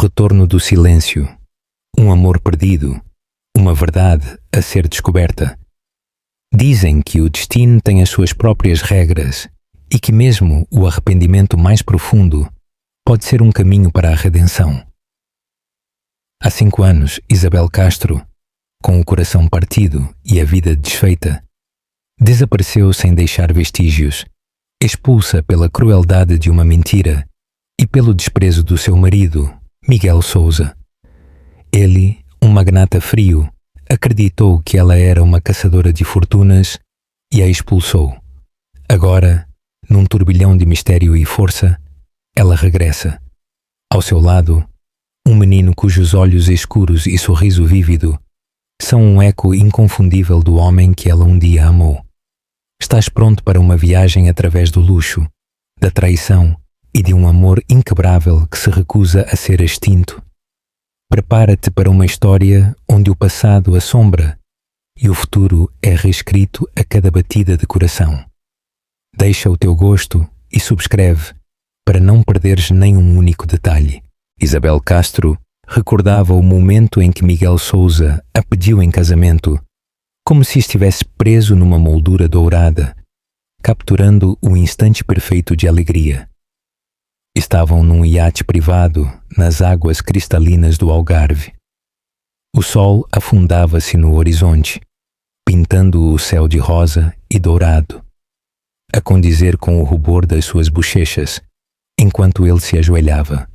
retorno do silêncio, um amor perdido, uma verdade a ser descoberta. Dizem que o destino tem as suas próprias regras e que mesmo o arrependimento mais profundo pode ser um caminho para a redenção. Há 5 anos, Isabel Castro, com o coração partido e a vida desfeita, desapareceu sem deixar vestígios, expulsa pela crueldade de uma mentira e pelo desprezo do seu marido, Miguel Sousa. Ele, um magnata frio, acreditou que ela era uma caçadora de fortunas e a expulsou. Agora, num turbilhão de mistério e força, ela regressa. Ao seu lado, um menino cujos olhos escuros e sorriso vívido são um eco inconfundível do homem que ela um dia amou. Estás pronto para uma viagem através do luxo, da traição e de um amor inquebrável que se recusa a ser extinto. Prepara-te para uma história onde o passado assombra e o futuro é reescrito a cada batida de coração. Deixa o teu gosto e subscreve para não perderes nem um único detalhe. Isabel Castro recordava o momento em que Miguel Sousa a pediu em casamento, como se estivesse preso numa moldura dourada, capturando o instante perfeito de alegria. Estavam num iate privado nas águas cristalinas do Algarve. O sol afundava-se no horizonte, pintando o céu de rosa e dourado, a condizer com o rubor das suas bochechas, enquanto ele se ajoelhava.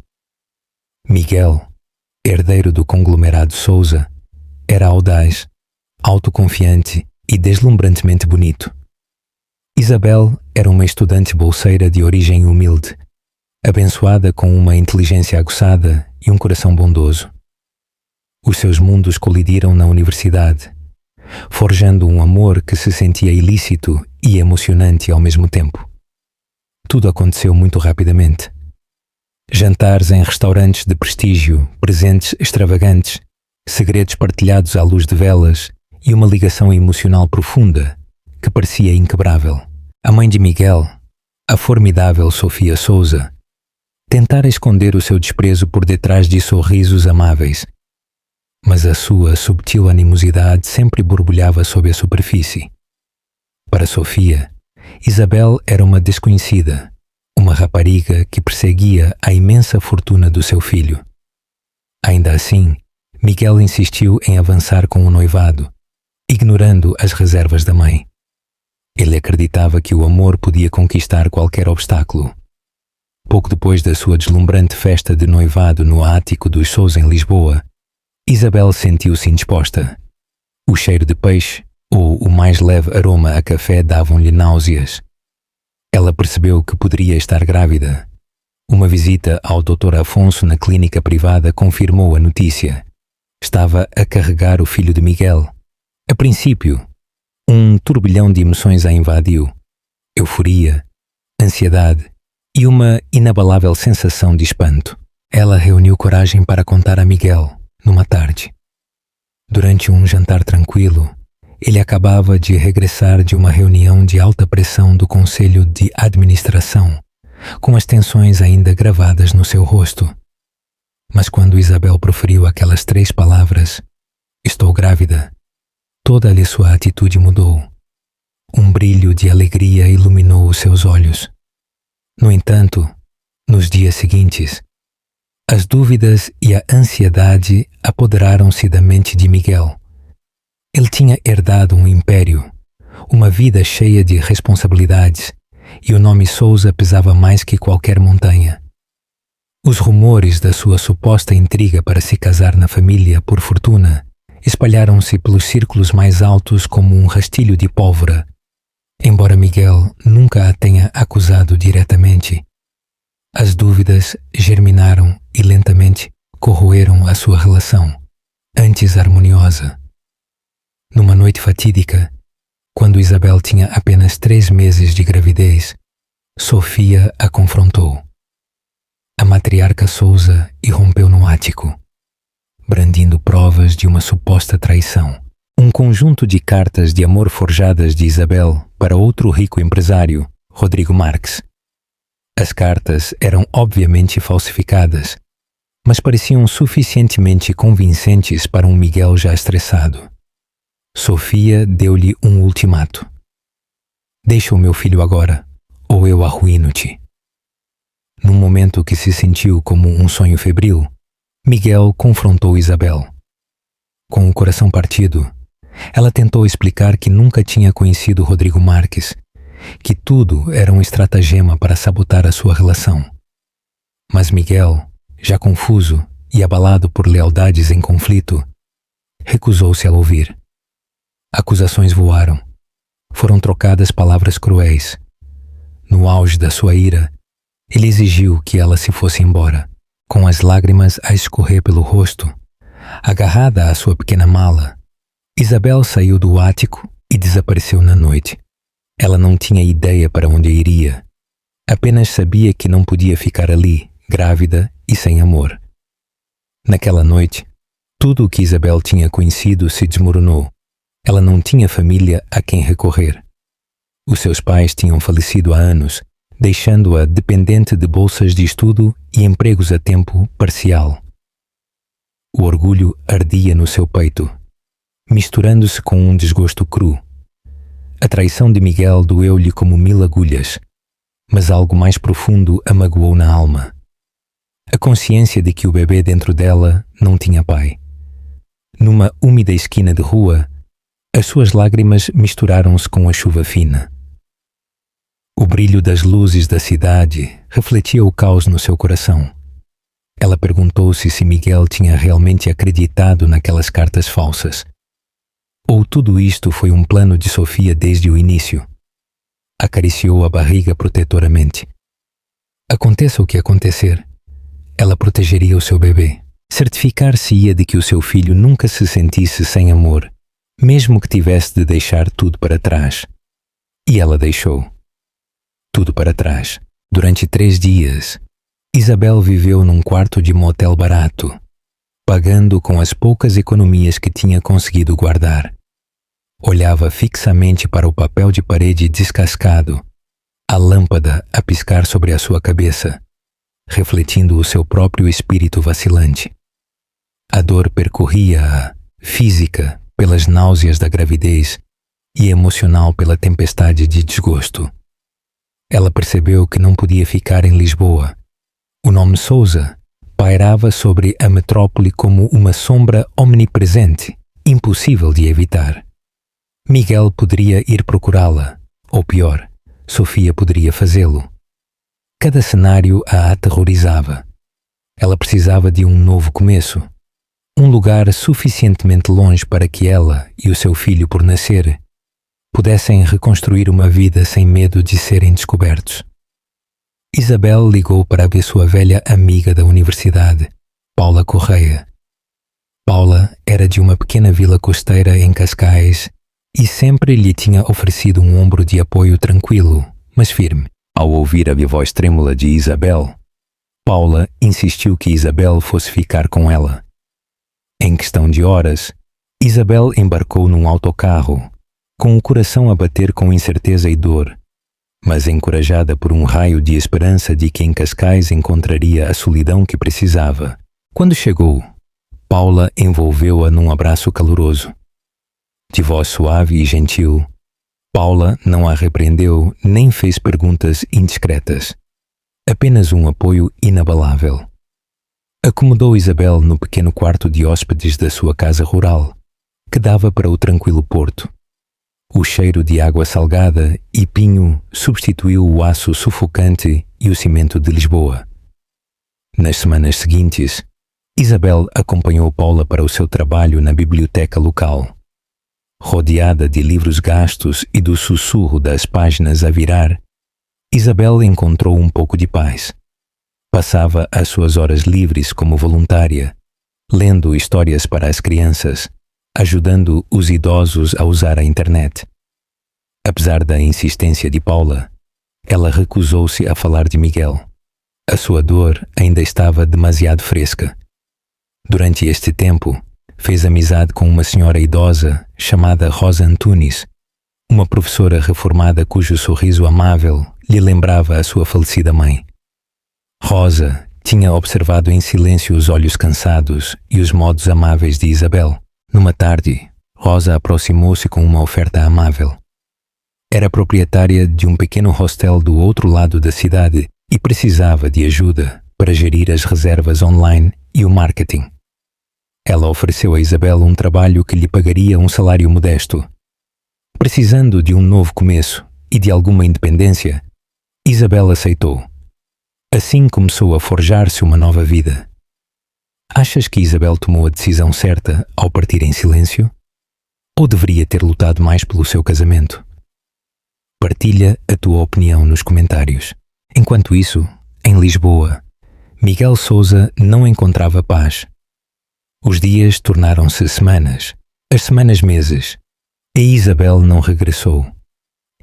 Miguel, herdeiro do conglomerado Sousa, era audaz, autoconfiante e deslumbrantemente bonito. Isabel era uma estudante bolseira de origem humilde, abençoada com uma inteligência aguçada e um coração bondoso. Os seus mundos colidiram na universidade, forjando um amor que se sentia ilícito e emocionante ao mesmo tempo. Tudo aconteceu muito rapidamente. Jantares em restaurantes de prestígio, presentes extravagantes, segredos partilhados à luz de velas e uma ligação emocional profunda que parecia inquebrável. A mãe de Miguel, a formidável Sofia Sousa, tentara esconder o seu desprezo por detrás de sorrisos amáveis, mas a sua subtil animosidade sempre borbulhava sob a superfície. Para Sofia, Isabel era uma desconhecida, uma rapariga que perseguia a imensa fortuna do seu filho. Ainda assim, Miguel insistiu em avançar com o noivado, ignorando as reservas da mãe. Ele acreditava que o amor podia conquistar qualquer obstáculo. Pouco depois da sua deslumbrante festa de noivado no ático dos Sousa em Lisboa, Isabel sentiu-se indisposta. O cheiro de peixe ou o mais leve aroma a café davam-lhe náuseas. Ela percebeu que poderia estar grávida. Uma visita ao Dr. Afonso na clínica privada confirmou a notícia. Estava a carregar o filho de Miguel. A princípio, um turbilhão de emoções a invadiu. Euforia, ansiedade e uma inabalável sensação de espanto. Ela reuniu coragem para contar a Miguel, numa tarde. Durante um jantar tranquilo, ele acabava de regressar de uma reunião de alta pressão do Conselho de Administração, com as tensões ainda gravadas no seu rosto. Mas quando Isabel proferiu aquelas 3 palavras, "Estou grávida", toda-lhe sua atitude mudou. Um brilho de alegria iluminou os seus olhos. No entanto, nos dias seguintes, as dúvidas e a ansiedade apoderaram-se da mente de Miguel. Ele tinha herdado um império, uma vida cheia de responsabilidades, e o nome Sousa pesava mais que qualquer montanha. Os rumores da sua suposta intriga para se casar na família por fortuna espalharam-se pelos círculos mais altos como um rastilho de pólvora. Embora Miguel nunca a tenha acusado diretamente, as dúvidas germinaram e lentamente corroeram a sua relação, antes harmoniosa. Numa noite fatídica, quando Isabel tinha apenas 3 meses de gravidez, Sofia a confrontou. A matriarca Sousa irrompeu no ático, brandindo provas de uma suposta traição. Um conjunto de cartas de amor forjadas de Isabel para outro rico empresário, Rodrigo Marques. As cartas eram obviamente falsificadas, mas pareciam suficientemente convincentes para um Miguel já estressado. Sofia deu-lhe um ultimato. Deixa o meu filho agora, ou eu arruíno-te. Num momento que se sentiu como um sonho febril, Miguel confrontou Isabel. Com o coração partido, ela tentou explicar que nunca tinha conhecido Rodrigo Marques, que tudo era um estratagema para sabotar a sua relação. Mas Miguel, já confuso e abalado por lealdades em conflito, recusou-se a ouvir. Acusações voaram. Foram trocadas palavras cruéis. No auge da sua ira, ele exigiu que ela se fosse embora, com as lágrimas a escorrer pelo rosto. Agarrada à sua pequena mala, Isabel saiu do ático e desapareceu na noite. Ela não tinha ideia para onde iria. Apenas sabia que não podia ficar ali, grávida e sem amor. Naquela noite, tudo o que Isabel tinha conhecido se desmoronou. Ela não tinha família a quem recorrer. Os seus pais tinham falecido há anos, deixando-a dependente de bolsas de estudo e empregos a tempo parcial. O orgulho ardia no seu peito, misturando-se com um desgosto cru. A traição de Miguel doeu-lhe como 1000 agulhas, mas algo mais profundo a magoou na alma. A consciência de que o bebê dentro dela não tinha pai. Numa úmida esquina de rua, as suas lágrimas misturaram-se com a chuva fina. O brilho das luzes da cidade refletia o caos no seu coração. Ela perguntou-se se Miguel tinha realmente acreditado naquelas cartas falsas. Ou tudo isto foi um plano de Sofia desde o início. Acariciou a barriga protetoramente. Aconteça o que acontecer, ela protegeria o seu bebê. Certificar-se-ia de que o seu filho nunca se sentisse sem amor, mesmo que tivesse de deixar tudo para trás. E ela deixou. Tudo para trás. Durante 3 dias, Isabel viveu num quarto de motel barato, pagando com as poucas economias que tinha conseguido guardar. Olhava fixamente para o papel de parede descascado, a lâmpada a piscar sobre a sua cabeça, refletindo o seu próprio espírito vacilante. A dor percorria-a, física pelas náuseas da gravidez e emocional pela tempestade de desgosto. Ela percebeu que não podia ficar em Lisboa. O nome Sousa pairava sobre a metrópole como uma sombra omnipresente, impossível de evitar. Miguel poderia ir procurá-la, ou pior, Sofia poderia fazê-lo. Cada cenário a aterrorizava. Ela precisava de um novo começo, um lugar suficientemente longe para que ela e o seu filho por nascer pudessem reconstruir uma vida sem medo de serem descobertos. Isabel ligou para ver sua velha amiga da universidade, Paula Correia. Paula era de uma pequena vila costeira em Cascais e sempre lhe tinha oferecido um ombro de apoio tranquilo, mas firme. Ao ouvir a voz trêmula de Isabel, Paula insistiu que Isabel fosse ficar com ela. Em questão de horas, Isabel embarcou num autocarro, com o coração a bater com incerteza e dor, mas encorajada por um raio de esperança de que em Cascais encontraria a solidão que precisava. Quando chegou, Paula envolveu-a num abraço caloroso. De voz suave e gentil, Paula não a repreendeu nem fez perguntas indiscretas. Apenas um apoio inabalável. Acomodou Isabel no pequeno quarto de hóspedes da sua casa rural, que dava para o tranquilo porto. O cheiro de água salgada e pinho substituiu o aço sufocante e o cimento de Lisboa. Nas semanas seguintes, Isabel acompanhou Paula para o seu trabalho na biblioteca local. Rodeada de livros gastos e do sussurro das páginas a virar, Isabel encontrou um pouco de paz. Passava as suas horas livres como voluntária, lendo histórias para as crianças, ajudando os idosos a usar a internet. Apesar da insistência de Paula, ela recusou-se a falar de Miguel. A sua dor ainda estava demasiado fresca. Durante este tempo, fez amizade com uma senhora idosa chamada Rosa Antunes, uma professora reformada cujo sorriso amável lhe lembrava a sua falecida mãe. Rosa Tinha observado em silêncio os olhos cansados e os modos amáveis de Isabel. Numa tarde, Rosa aproximou-se com uma oferta amável. Era proprietária de um pequeno hostel do outro lado da cidade e precisava de ajuda para gerir as reservas online e o marketing. Ela ofereceu a Isabel um trabalho que lhe pagaria um salário modesto. Precisando de um novo começo e de alguma independência, Isabel aceitou. Assim começou a forjar-se uma nova vida. Achas que Isabel tomou a decisão certa ao partir em silêncio? Ou deveria ter lutado mais pelo seu casamento? Partilha a tua opinião nos comentários. Enquanto isso, em Lisboa, Miguel Sousa não encontrava paz. Os dias tornaram-se semanas, as semanas meses, e Isabel não regressou.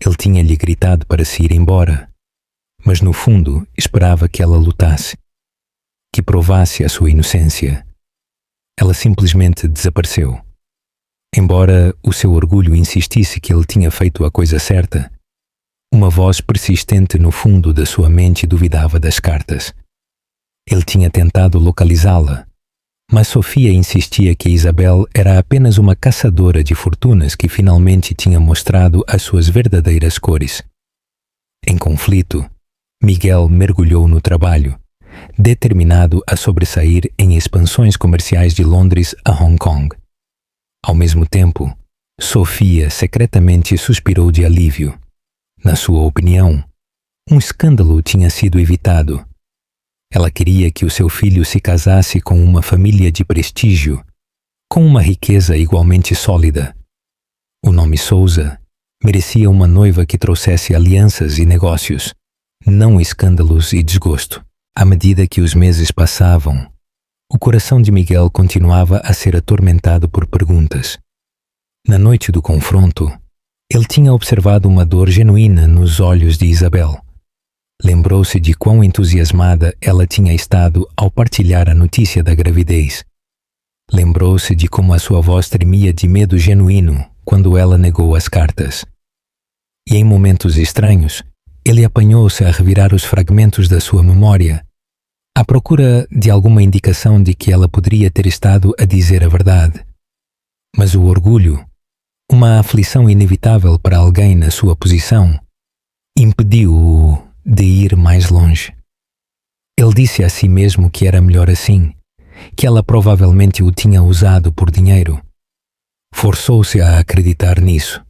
Ele tinha-lhe gritado para se ir embora, mas no fundo esperava que ela lutasse, que provasse a sua inocência. Ela simplesmente desapareceu. Embora o seu orgulho insistisse que ele tinha feito a coisa certa, uma voz persistente no fundo da sua mente duvidava das cartas. Ele tinha tentado localizá-la, mas Sofia insistia que Isabel era apenas uma caçadora de fortunas que finalmente tinha mostrado as suas verdadeiras cores. Em conflito, Miguel mergulhou no trabalho, determinado a sobressair em expansões comerciais de Londres a Hong Kong. Ao mesmo tempo, Sofia secretamente suspirou de alívio. Na sua opinião, um escândalo tinha sido evitado. Ela queria que o seu filho se casasse com uma família de prestígio, com uma riqueza igualmente sólida. O nome Sousa merecia uma noiva que trouxesse alianças e negócios, não escândalos e desgosto. À medida que os meses passavam, o coração de Miguel continuava a ser atormentado por perguntas. Na noite do confronto, ele tinha observado uma dor genuína nos olhos de Isabel. Lembrou-se de quão entusiasmada ela tinha estado ao partilhar a notícia da gravidez. Lembrou-se de como a sua voz tremia de medo genuíno quando ela negou as cartas. E em momentos estranhos, ele apanhou-se a revirar os fragmentos da sua memória, à procura de alguma indicação de que ela poderia ter estado a dizer a verdade. Mas o orgulho, uma aflição inevitável para alguém na sua posição, impediu-o de ir mais longe. Ele disse a si mesmo que era melhor assim, que ela provavelmente o tinha usado por dinheiro. Forçou-se a acreditar nisso,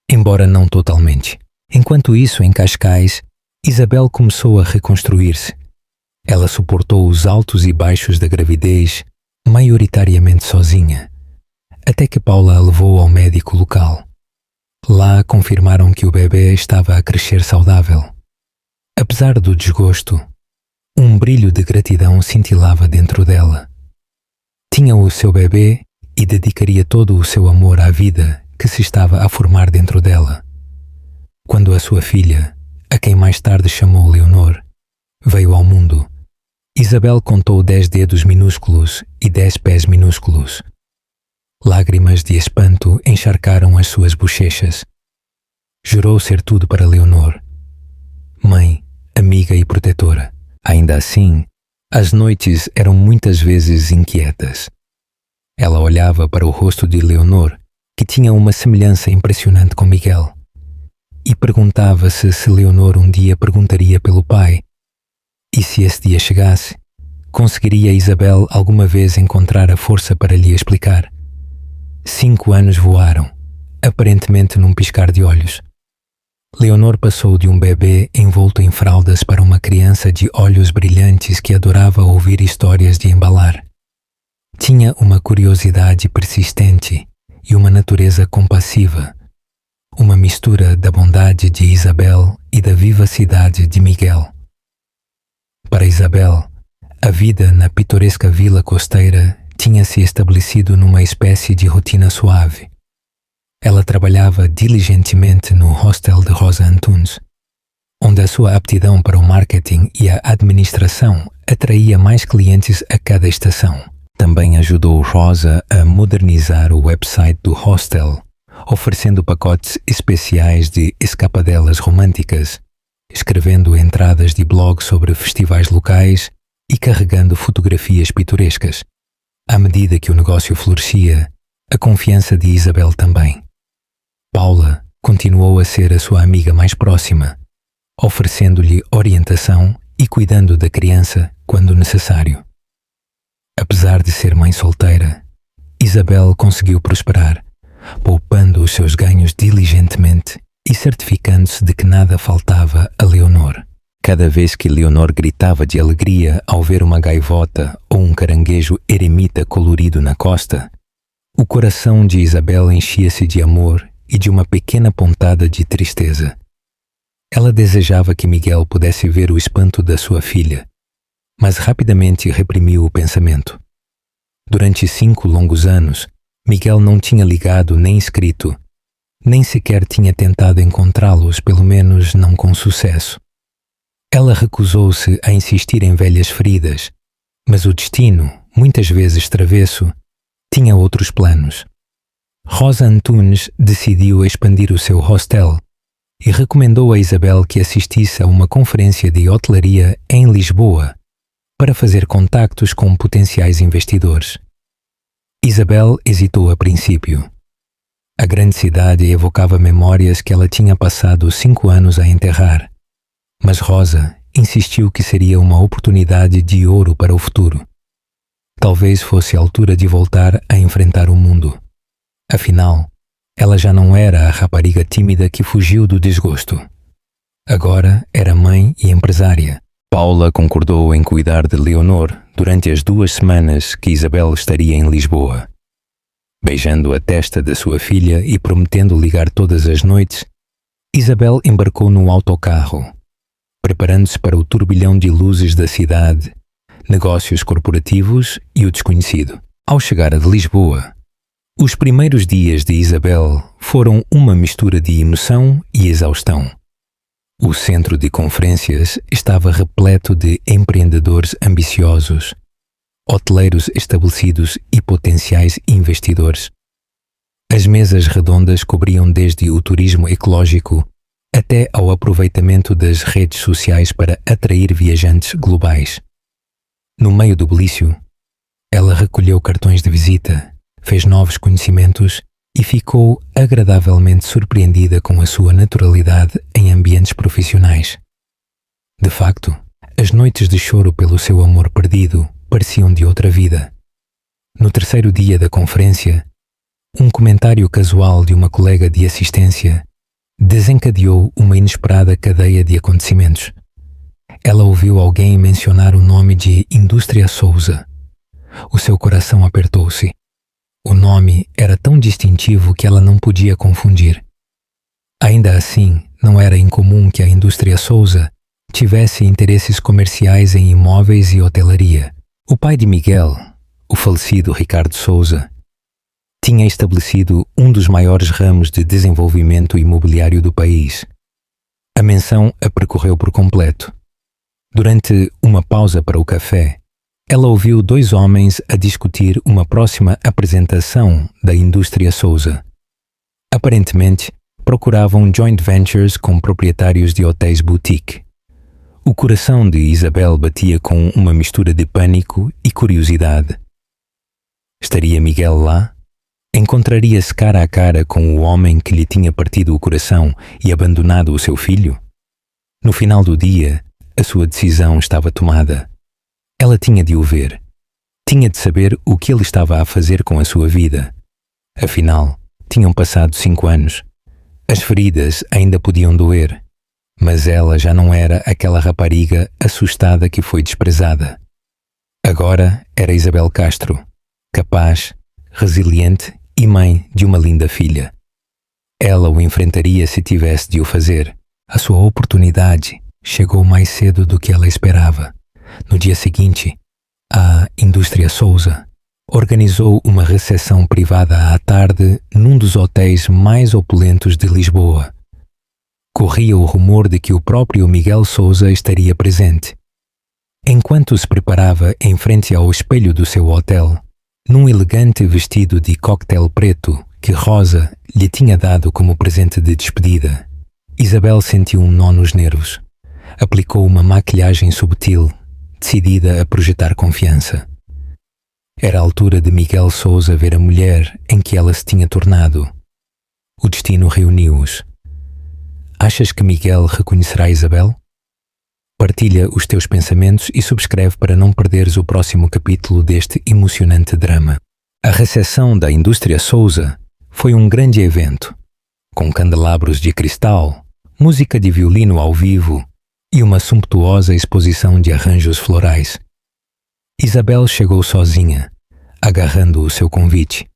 embora não totalmente. Enquanto isso, em Cascais, Isabel começou a reconstruir-se. Ela suportou os altos e baixos da gravidez, maioritariamente sozinha, até que Paula a levou ao médico local. Lá confirmaram que o bebê estava a crescer saudável. Apesar do desgosto, um brilho de gratidão cintilava dentro dela. Tinha o seu bebê e dedicaria todo o seu amor à vida que se estava a formar dentro dela. Quando a sua filha, a quem mais tarde chamou Leonor, veio ao mundo, Isabel contou 10 dedos minúsculos e 10 pés minúsculos. Lágrimas de espanto encharcaram as suas bochechas. Jurou ser tudo para Leonor. Mãe, amiga e protetora. Ainda assim, as noites eram muitas vezes inquietas. Ela olhava para o rosto de Leonor, que tinha uma semelhança impressionante com Miguel, e perguntava-se se Leonor um dia perguntaria pelo pai. E se esse dia chegasse, conseguiria Isabel alguma vez encontrar a força para lhe explicar? 5 anos voaram, aparentemente num piscar de olhos. Leonor passou de um bebê envolto em fraldas para uma criança de olhos brilhantes que adorava ouvir histórias de embalar. Tinha uma curiosidade persistente e uma natureza compassiva, uma mistura da bondade de Isabel e da vivacidade de Miguel. Para Isabel, a vida na pitoresca vila costeira tinha se estabelecido numa espécie de rotina suave. Ela trabalhava diligentemente no hostel de Rosa Antunes, onde a sua aptidão para o marketing e a administração atraía mais clientes a cada estação. Também ajudou Rosa a modernizar o website do hostel, oferecendo pacotes especiais de escapadelas românticas, escrevendo entradas de blog sobre festivais locais e carregando fotografias pitorescas. À medida que o negócio florescia, a confiança de Isabel também. Paula continuou a ser a sua amiga mais próxima, oferecendo-lhe orientação e cuidando da criança quando necessário. Apesar de ser mãe solteira, Isabel conseguiu prosperar, poupando os seus ganhos diligentemente e certificando-se de que nada faltava a Leonor. Cada vez que Leonor gritava de alegria ao ver uma gaivota ou um caranguejo eremita colorido na costa, o coração de Isabel enchia-se de amor e de uma pequena pontada de tristeza. Ela desejava que Miguel pudesse ver o espanto da sua filha, mas rapidamente reprimiu o pensamento. Durante 5 longos anos, Miguel não tinha ligado nem escrito, nem sequer tinha tentado encontrá-los, pelo menos não com sucesso. Ela recusou-se a insistir em velhas feridas, mas o destino, muitas vezes travesso, tinha outros planos. Rosa Antunes decidiu expandir o seu hostel e recomendou a Isabel que assistisse a uma conferência de hotelaria em Lisboa para fazer contactos com potenciais investidores. Isabel hesitou a princípio. A grande cidade evocava memórias que ela tinha passado 5 anos a enterrar, mas Rosa insistiu que seria uma oportunidade de ouro para o futuro. Talvez fosse a altura de voltar a enfrentar o mundo. Afinal, ela já não era a rapariga tímida que fugiu do desgosto. Agora era mãe e empresária. Paula concordou em cuidar de Leonor durante as 2 semanas que Isabel estaria em Lisboa. Beijando a testa da sua filha e prometendo ligar todas as noites, Isabel embarcou no autocarro, preparando-se para o turbilhão de luzes da cidade, negócios corporativos e o desconhecido. Ao chegar a Lisboa, os primeiros dias de Isabel foram uma mistura de emoção e exaustão. O centro de conferências estava repleto de empreendedores ambiciosos, hoteleiros estabelecidos e potenciais investidores. As mesas redondas cobriam desde o turismo ecológico até ao aproveitamento das redes sociais para atrair viajantes globais. No meio do bulício, ela recolheu cartões de visita, fez novos conhecimentos e ficou agradavelmente surpreendida com a sua naturalidade em ambientes profissionais. De facto, as noites de choro pelo seu amor perdido pareciam de outra vida. No 3º dia da conferência, um comentário casual de uma colega de assistência desencadeou uma inesperada cadeia de acontecimentos. Ela ouviu alguém mencionar o nome de Indústria Souza. O seu coração apertou-se. O nome era tão distintivo que ela não podia confundir. Ainda assim, não era incomum que a Indústria Souza tivesse interesses comerciais em imóveis e hotelaria. O pai de Miguel, o falecido Ricardo Souza, tinha estabelecido um dos maiores ramos de desenvolvimento imobiliário do país. A menção a percorreu por completo. Durante uma pausa para o café, ela ouviu 2 homens a discutir uma próxima apresentação da Indústria Souza. Aparentemente, procuravam joint ventures com proprietários de hotéis boutique. O coração de Isabel batia com uma mistura de pânico e curiosidade. Estaria Miguel lá? Encontraria-se cara a cara com o homem que lhe tinha partido o coração e abandonado o seu filho? No final do dia, a sua decisão estava tomada. Ela tinha de o ver. Tinha de saber o que ele estava a fazer com a sua vida. Afinal, tinham passado 5 anos. As feridas ainda podiam doer, mas ela já não era aquela rapariga assustada que foi desprezada. Agora era Isabel Castro, capaz, resiliente e mãe de uma linda filha. Ela o enfrentaria se tivesse de o fazer. A sua oportunidade chegou mais cedo do que ela esperava. No dia seguinte, a Indústria Souza organizou uma recepção privada à tarde num dos hotéis mais opulentos de Lisboa. Corria o rumor de que o próprio Miguel Souza estaria presente. Enquanto se preparava em frente ao espelho do seu hotel, num elegante vestido de coquetel preto que Rosa lhe tinha dado como presente de despedida, Isabel sentiu um nó nos nervos. Aplicou uma maquilhagem subtil, decidida a projetar confiança. Era a altura de Miguel Sousa ver a mulher em que ela se tinha tornado. O destino reuniu-os. Achas que Miguel reconhecerá Isabel? Partilha os teus pensamentos e subscreve para não perderes o próximo capítulo deste emocionante drama. A recepção da Indústria Sousa foi um grande evento, com candelabros de cristal, música de violino ao vivo e uma sumptuosa exposição de arranjos florais. Isabel chegou sozinha, agarrando o seu convite.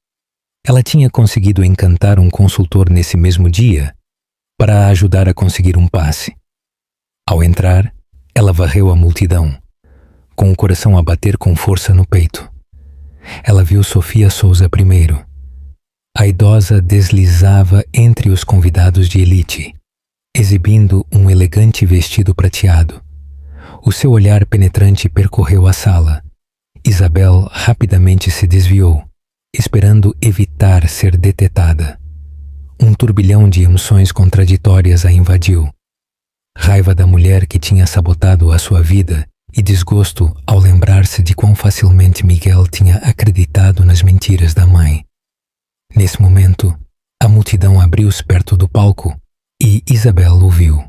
Ela tinha conseguido encantar um consultor nesse mesmo dia para a ajudar a conseguir um passe. Ao entrar, ela varreu a multidão, com o coração a bater com força no peito. Ela viu Sofia Sousa primeiro. A idosa deslizava entre os convidados de elite, exibindo um elegante vestido prateado. O seu olhar penetrante percorreu a sala. Isabel rapidamente se desviou, esperando evitar ser detetada. Um turbilhão de emoções contraditórias a invadiu. Raiva da mulher que tinha sabotado a sua vida e desgosto ao lembrar-se de quão facilmente Miguel tinha acreditado nas mentiras da mãe. Nesse momento, a multidão abriu-se perto do palco e Isabel o viu.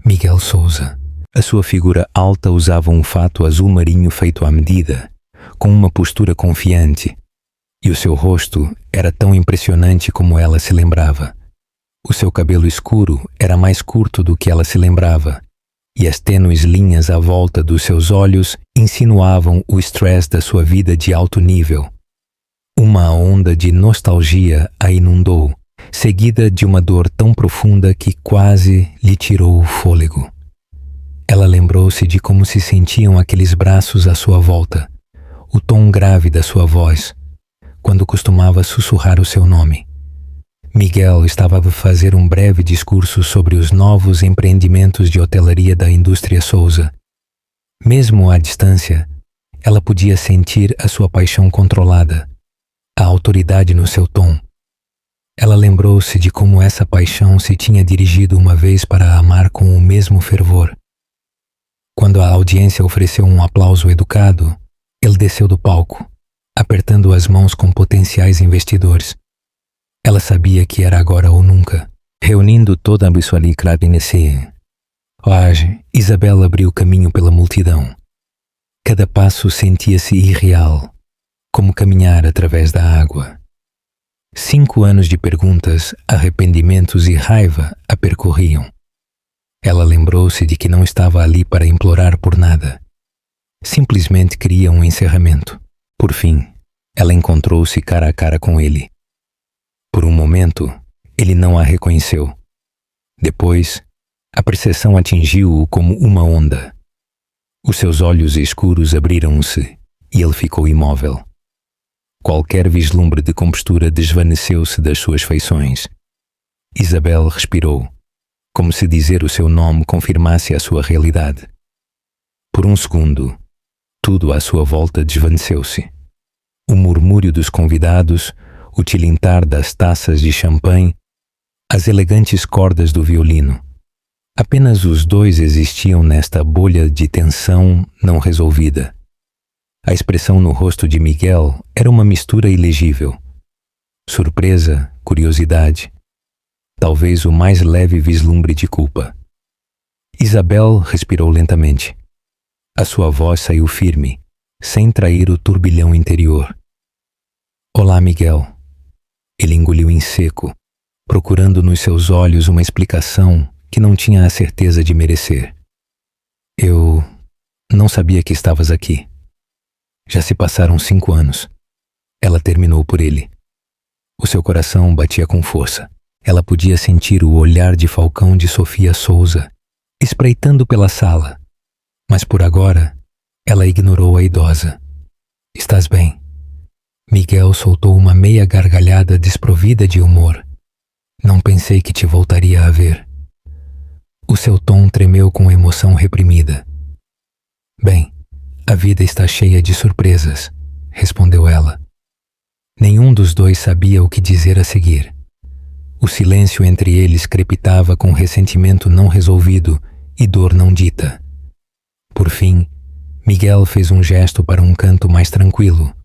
Miguel Sousa. A sua figura alta usava um fato azul marinho feito à medida, com uma postura confiante, e o seu rosto era tão impressionante como ela se lembrava. O seu cabelo escuro era mais curto do que ela se lembrava, e as tênues linhas à volta dos seus olhos insinuavam o estresse da sua vida de alto nível. Uma onda de nostalgia a inundou, seguida de uma dor tão profunda que quase lhe tirou o fôlego. Ela lembrou-se de como se sentiam aqueles braços à sua volta, o tom grave da sua voz, quando costumava sussurrar o seu nome. Miguel estava a fazer um breve discurso sobre os novos empreendimentos de hotelaria da Indústria Sousa. Mesmo à distância, ela podia sentir a sua paixão controlada, a autoridade no seu tom. Ela lembrou-se de como essa paixão se tinha dirigido uma vez para a amar com o mesmo fervor. Quando a audiência ofereceu um aplauso educado, ele desceu do palco, apertando as mãos com potenciais investidores. Ela sabia que era agora ou nunca, reunindo toda a Bissuali Crabinessé. Hoje, Isabel abriu caminho pela multidão. Cada passo sentia-se irreal, como caminhar através da água. 5 anos de perguntas, arrependimentos e raiva a percorriam. Ela lembrou-se de que não estava ali para implorar por nada. Simplesmente queria um encerramento. Por fim, ela encontrou-se cara a cara com ele. Por um momento, ele não a reconheceu. Depois, a percepção atingiu-o como uma onda. Os seus olhos escuros abriram-se e ele ficou imóvel. Qualquer vislumbre de compostura desvaneceu-se das suas feições. Isabel respirou, como se dizer o seu nome confirmasse a sua realidade. Por um segundo, tudo à sua volta desvaneceu-se. O murmúrio dos convidados, o tilintar das taças de champanhe, as elegantes cordas do violino. Apenas os dois existiam nesta bolha de tensão não resolvida. A expressão no rosto de Miguel era uma mistura ilegível. Surpresa, curiosidade, talvez o mais leve vislumbre de culpa. Isabel respirou lentamente. A sua voz saiu firme, sem trair o turbilhão interior. Olá, Miguel. Ele engoliu em seco, procurando nos seus olhos uma explicação que não tinha a certeza de merecer. Eu não sabia que estavas aqui. Já se passaram 5 anos. Ela terminou por ele. O seu coração batia com força. Ela podia sentir o olhar de falcão de Sofia Sousa, espreitando pela sala. Mas por agora, ela ignorou a idosa. Estás bem? Miguel soltou uma meia gargalhada desprovida de humor. Não pensei que te voltaria a ver. O seu tom tremeu com emoção reprimida. Bem, a vida está cheia de surpresas, respondeu ela. Nenhum dos dois sabia o que dizer a seguir. O silêncio entre eles crepitava com ressentimento não resolvido e dor não dita. Por fim, Miguel fez um gesto para um canto mais tranquilo,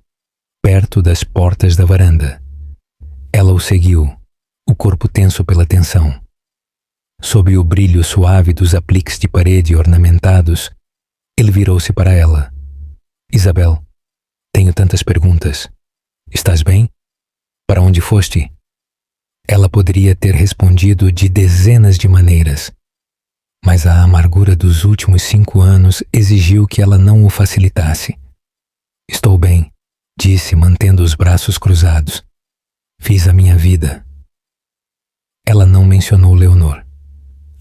perto das portas da varanda. Ela o seguiu, o corpo tenso pela tensão. Sob o brilho suave dos apliques de parede ornamentados, ele virou-se para ela. Isabel, tenho tantas perguntas. Estás bem? Para onde foste? Ela poderia ter respondido de dezenas de maneiras, mas a amargura dos últimos 5 anos exigiu que ela não o facilitasse. Estou bem, disse, mantendo os braços cruzados. Fiz a minha vida. Ela não mencionou Leonor.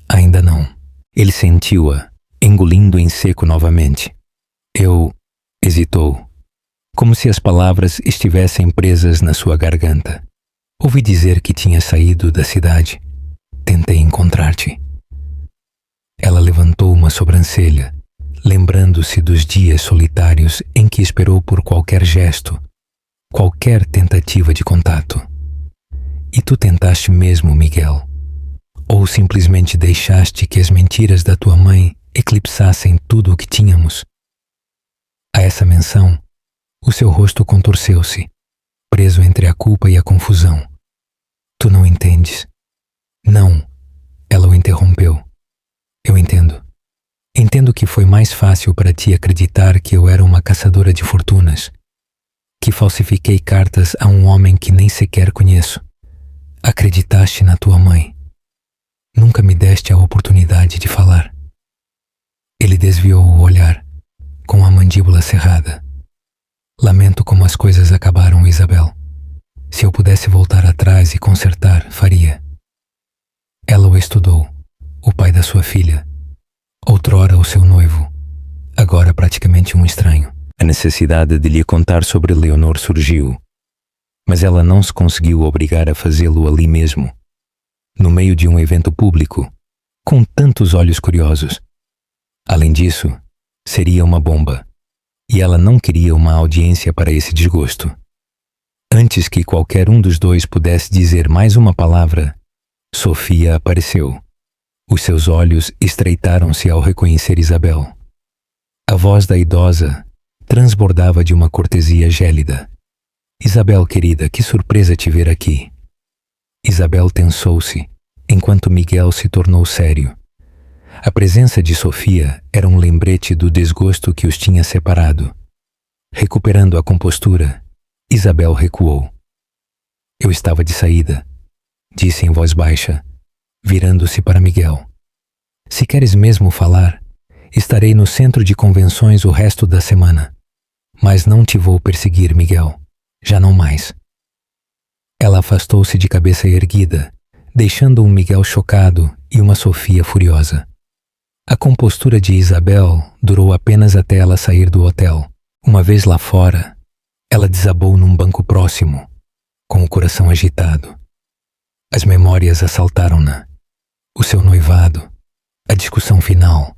Ainda não. Ele sentiu-a, engolindo em seco novamente. Hesitou, como se as palavras estivessem presas na sua garganta. Ouvi dizer que tinha saído da cidade. Tentei encontrar-te. Ela levantou uma sobrancelha, lembrando-se dos dias solitários em que esperou por qualquer gesto, qualquer tentativa de contato. E tu tentaste mesmo, Miguel? Ou simplesmente deixaste que as mentiras da tua mãe eclipsassem tudo o que tínhamos? A essa menção, o seu rosto contorceu-se, preso entre a culpa e a confusão. Tu não entendes. Não, ela o interrompeu. Eu entendo. Entendo que foi mais fácil para ti acreditar que eu era uma caçadora de fortunas, que falsifiquei cartas a um homem que nem sequer conheço. Acreditaste na tua mãe. Nunca me deste a oportunidade de falar. Ele desviou o olhar, com a mandíbula cerrada. Lamento como as coisas acabaram, Isabel. Se eu pudesse voltar atrás e consertar, faria. Ela o estudou, o pai da sua filha. Outrora o seu noivo, agora praticamente um estranho. A necessidade de lhe contar sobre Leonor surgiu, mas ela não se conseguiu obrigar a fazê-lo ali mesmo, no meio de um evento público, com tantos olhos curiosos. Além disso, seria uma bomba, e ela não queria uma audiência para esse desgosto. Antes que qualquer um dos dois pudesse dizer mais uma palavra, Sofia apareceu. Os seus olhos estreitaram-se ao reconhecer Isabel. A voz da idosa transbordava de uma cortesia gélida. Isabel, querida, que surpresa te ver aqui. Isabel tensou-se, enquanto Miguel se tornou sério. A presença de Sofia era um lembrete do desgosto que os tinha separado. Recuperando a compostura, Isabel recuou. Eu estava de saída, disse em voz baixa, virando-se para Miguel. Se queres mesmo falar, estarei no centro de convenções o resto da semana. Mas não te vou perseguir, Miguel. Já não mais. Ela afastou-se de cabeça erguida, deixando um Miguel chocado e uma Sofia furiosa. A compostura de Isabel durou apenas até ela sair do hotel. Uma vez lá fora, ela desabou num banco próximo, com o coração agitado. As memórias assaltaram-na. O seu noivado, a discussão final,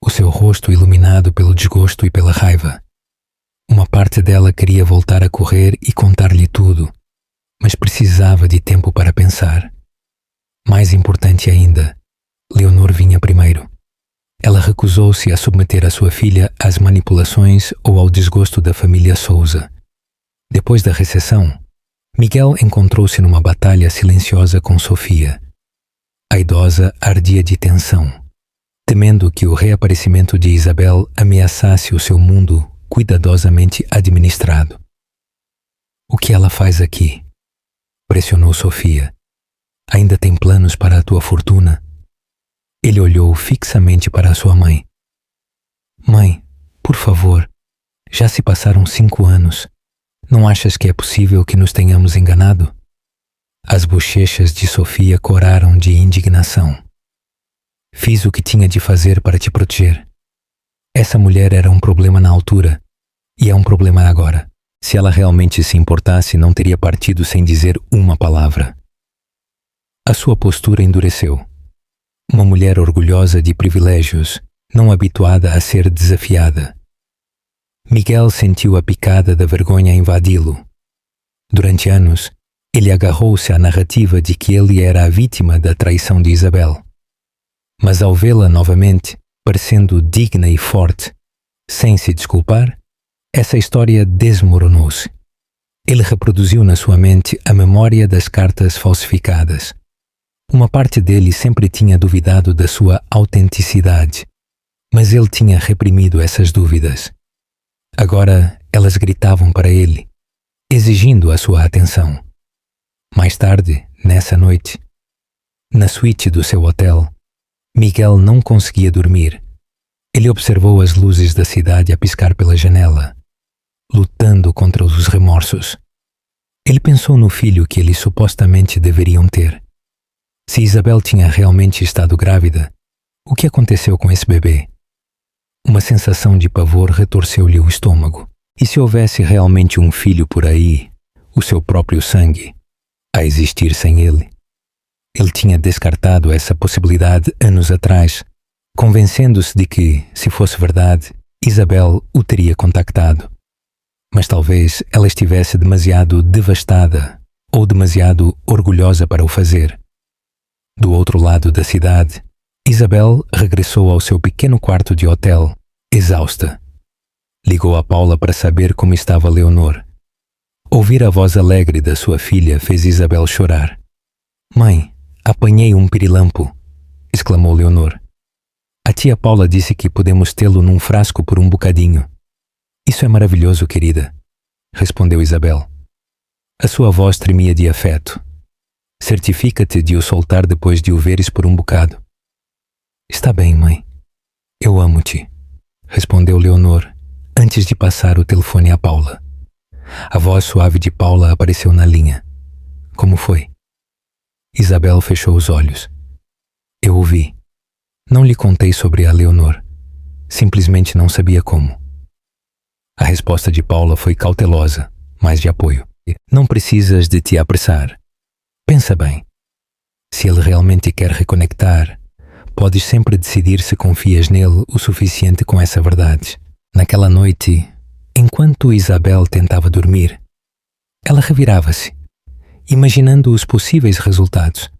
o seu rosto iluminado pelo desgosto e pela raiva. Uma parte dela queria voltar a correr e contar-lhe tudo, mas precisava de tempo para pensar. Mais importante ainda, Leonor vinha primeiro. Ela recusou-se a submeter a sua filha às manipulações ou ao desgosto da família Souza. Depois da recessão, Miguel encontrou-se numa batalha silenciosa com Sofia. A idosa ardia de tensão, temendo que o reaparecimento de Isabel ameaçasse o seu mundo cuidadosamente administrado. O que ela faz aqui? Pressionou Sofia. Ainda tem planos para a tua fortuna? Ele olhou fixamente para a sua mãe. Mãe, por favor, já se passaram 5 anos. Não achas que é possível que nos tenhamos enganado? As bochechas de Sofia coraram de indignação. Fiz o que tinha de fazer para te proteger. Essa mulher era um problema na altura, e é um problema agora. Se ela realmente se importasse, não teria partido sem dizer uma palavra. A sua postura endureceu. Uma mulher orgulhosa de privilégios, não habituada a ser desafiada. Miguel sentiu a picada da vergonha a invadi-lo. Durante anos, ele agarrou-se à narrativa de que ele era a vítima da traição de Isabel. Mas ao vê-la novamente, parecendo digna e forte, Sem se desculpar, essa história desmoronou-se. Ele reproduziu na sua mente a memória das cartas falsificadas. Uma parte dele sempre tinha duvidado da sua autenticidade, mas ele tinha reprimido essas dúvidas. Agora elas gritavam para ele, exigindo a sua atenção. Mais tarde, nessa noite, na suíte do seu hotel, Miguel não conseguia dormir. Ele observou as luzes da cidade a piscar pela janela, lutando contra os remorsos. Ele pensou no filho que eles supostamente deveriam ter. Se Isabel tinha realmente estado grávida, o que aconteceu com esse bebê? Uma sensação de pavor retorceu-lhe o estômago. E se houvesse realmente um filho por aí, o seu próprio sangue, a existir sem ele? Ele tinha descartado essa possibilidade anos atrás, convencendo-se de que, se fosse verdade, Isabel o teria contactado. Mas talvez ela estivesse demasiado devastada ou demasiado orgulhosa para o fazer. Do outro lado da cidade, Isabel regressou ao seu pequeno quarto de hotel, exausta. Ligou a Paula para saber como estava Leonor. Ouvir a voz alegre da sua filha fez Isabel chorar. "Mãe, apanhei um pirilampo", exclamou Leonor. "A tia Paula disse que podemos tê-lo num frasco por um bocadinho." "Isso é maravilhoso, querida", respondeu Isabel. A sua voz tremia de afeto. "Certifica-te de o soltar depois de o veres por um bocado." "Está bem, mãe. Eu amo-te", respondeu Leonor, antes de passar o telefone a Paula. A voz suave de Paula apareceu na linha. "Como foi?" Isabel fechou os olhos. "Eu ouvi. Não lhe contei sobre a Leonor. Simplesmente não sabia como." A resposta de Paula foi cautelosa, mas de apoio. "Não precisas de te apressar. Pensa bem. Se ele realmente quer reconectar, podes sempre decidir se confias nele o suficiente com essa verdade." Naquela noite, enquanto Isabel tentava dormir, ela revirava-se, imaginando os possíveis resultados.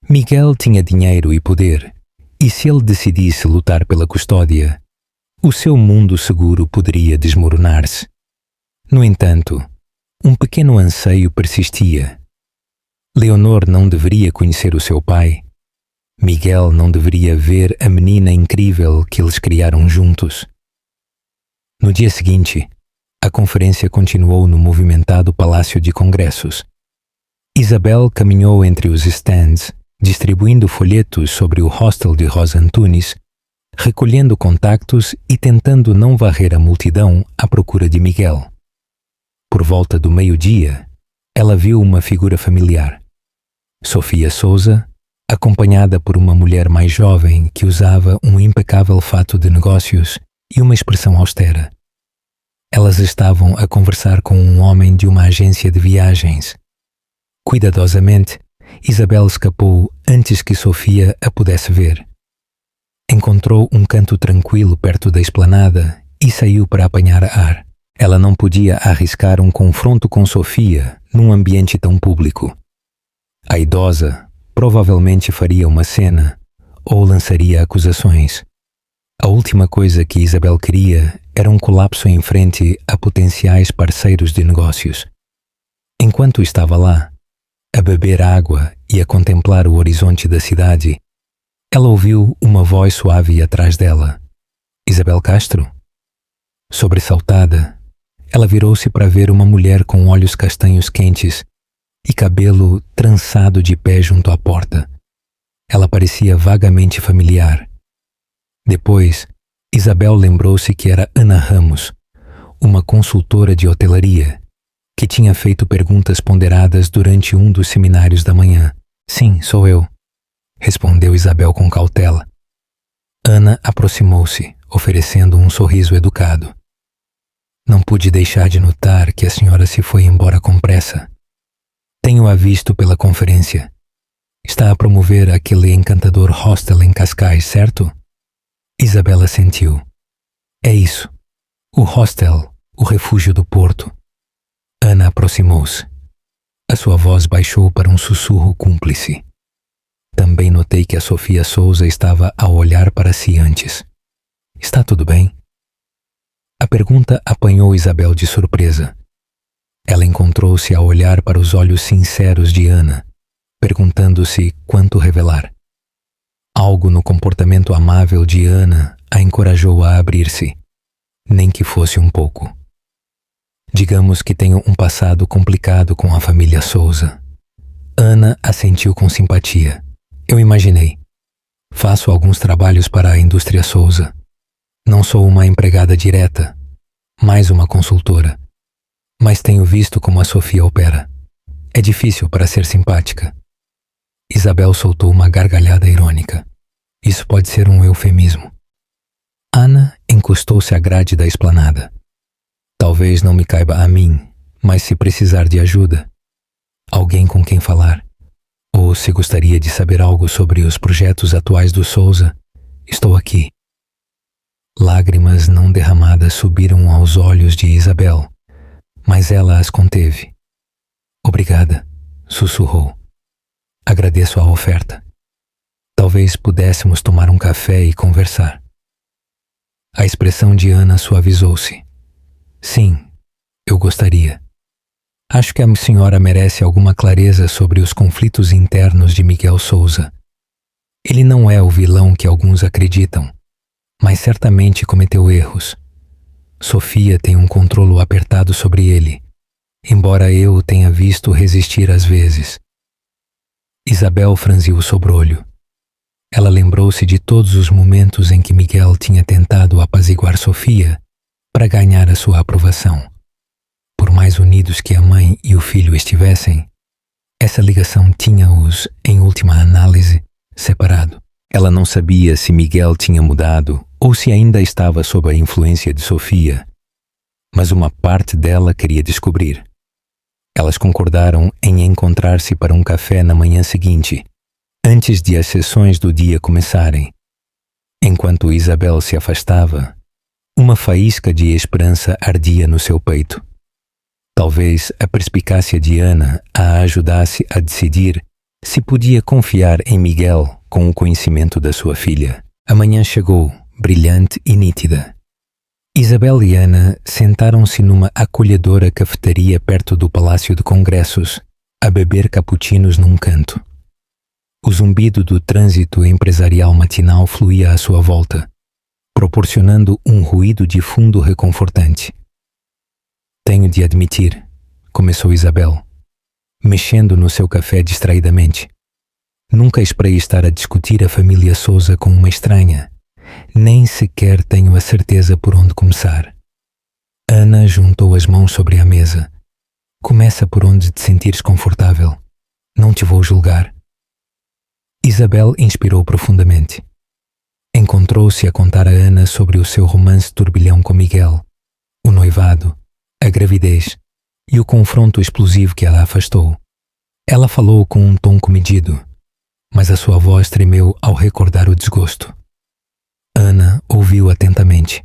Miguel tinha dinheiro e poder, e se ele decidisse lutar pela custódia, o seu mundo seguro poderia desmoronar-se. No entanto, um pequeno anseio persistia. Leonor não deveria conhecer o seu pai. Miguel não deveria ver a menina incrível que eles criaram juntos. No dia seguinte, a conferência continuou no movimentado Palácio de Congressos. Isabel caminhou entre os stands, distribuindo folhetos sobre o hostel de Rosa Antunes, recolhendo contactos e tentando não varrer a multidão à procura de Miguel. Por volta do meio-dia, ela viu uma figura familiar. Sofia Souza, acompanhada por uma mulher mais jovem que usava um impecável fato de negócios e uma expressão austera. Elas estavam a conversar com um homem de uma agência de viagens. Cuidadosamente, Isabel escapou antes que Sofia a pudesse ver. Encontrou um canto tranquilo perto da esplanada e saiu para apanhar ar. Ela não podia arriscar um confronto com Sofia num ambiente tão público. A idosa provavelmente faria uma cena ou lançaria acusações. A última coisa que Isabel queria era um colapso em frente a potenciais parceiros de negócios. Enquanto estava lá, a beber água e a contemplar o horizonte da cidade, ela ouviu uma voz suave atrás dela. Isabel Castro? Sobressaltada, ela virou-se para ver uma mulher com olhos castanhos quentes e cabelo trançado de pé junto à porta. Ela parecia vagamente familiar. Depois, Isabel lembrou-se que era Ana Ramos, uma consultora de hotelaria, que tinha feito perguntas ponderadas durante um dos seminários da manhã. "Sim, sou eu", respondeu Isabel com cautela. Ana aproximou-se, oferecendo um sorriso educado. "Não pude deixar de notar que a senhora se foi embora com pressa. Tenho-a visto pela conferência. Está a promover aquele encantador hostel em Cascais, certo?" Isabela assentiu. "É isso. O hostel, o refúgio do Porto." Ana aproximou-se. A sua voz baixou para um sussurro cúmplice. Também notei que a Sofia Souza estava a olhar para si antes. "Está tudo bem?" A pergunta apanhou Isabel de surpresa. Ela encontrou-se a olhar para os olhos sinceros de Ana, perguntando-se quanto revelar. Algo no comportamento amável de Ana a encorajou a abrir-se, nem que fosse um pouco. Digamos que tenho um passado complicado com a família Souza. Ana assentiu com simpatia. Eu imaginei. Faço alguns trabalhos para a indústria Souza. Não sou uma empregada direta, mais uma consultora. Mas tenho visto como a Sofia opera. É difícil para ser simpática. Isabel soltou uma gargalhada irônica. Isso pode ser um eufemismo. Ana encostou-se à grade da esplanada. Talvez não me caiba a mim, mas se precisar de ajuda, alguém com quem falar, ou se gostaria de saber algo sobre os projetos atuais do Souza, estou aqui. Lágrimas não derramadas subiram aos olhos de Isabel, mas ela as conteve. Obrigada, sussurrou. Agradeço a oferta. Talvez pudéssemos tomar um café e conversar. A expressão de Ana suavizou-se. Sim, eu gostaria. Acho que a senhora merece alguma clareza sobre os conflitos internos de Miguel Souza. Ele não é o vilão que alguns acreditam, mas certamente cometeu erros. Sofia tem um controlo apertado sobre ele, embora eu o tenha visto resistir às vezes. Isabel franziu o sobrolho. Ela lembrou-se de todos os momentos em que Miguel tinha tentado apaziguar Sofia para ganhar a sua aprovação. Por mais unidos que a mãe e o filho estivessem, essa ligação tinha-os, em última análise, separado. Ela não sabia se Miguel tinha mudado ou se ainda estava sob a influência de Sofia, mas uma parte dela queria descobrir. Elas concordaram em encontrar-se para um café na manhã seguinte, antes de as sessões do dia começarem. Enquanto Isabel se afastava, uma faísca de esperança ardia no seu peito. Talvez a perspicácia de Ana a ajudasse a decidir se podia confiar em Miguel com o conhecimento da sua filha. A manhã chegou, brilhante e nítida. Isabel e Ana sentaram-se numa acolhedora cafetaria perto do Palácio de Congressos, a beber cappuccinos num canto. O zumbido do trânsito empresarial matinal fluía à sua volta, proporcionando um ruído de fundo reconfortante. Tenho de admitir, começou Isabel, mexendo no seu café distraidamente. Nunca esperei estar a discutir a família Souza com uma estranha. Nem sequer tenho a certeza por onde começar. Ana juntou as mãos sobre a mesa. Começa por onde te sentires confortável. Não te vou julgar. Isabel inspirou profundamente. Encontrou-se a contar a Ana sobre o seu romance turbilhão com Miguel, o noivado, a gravidez e o confronto explosivo que ela afastou. Ela falou com um tom comedido, mas a sua voz tremeu ao recordar o desgosto. Ana ouviu atentamente.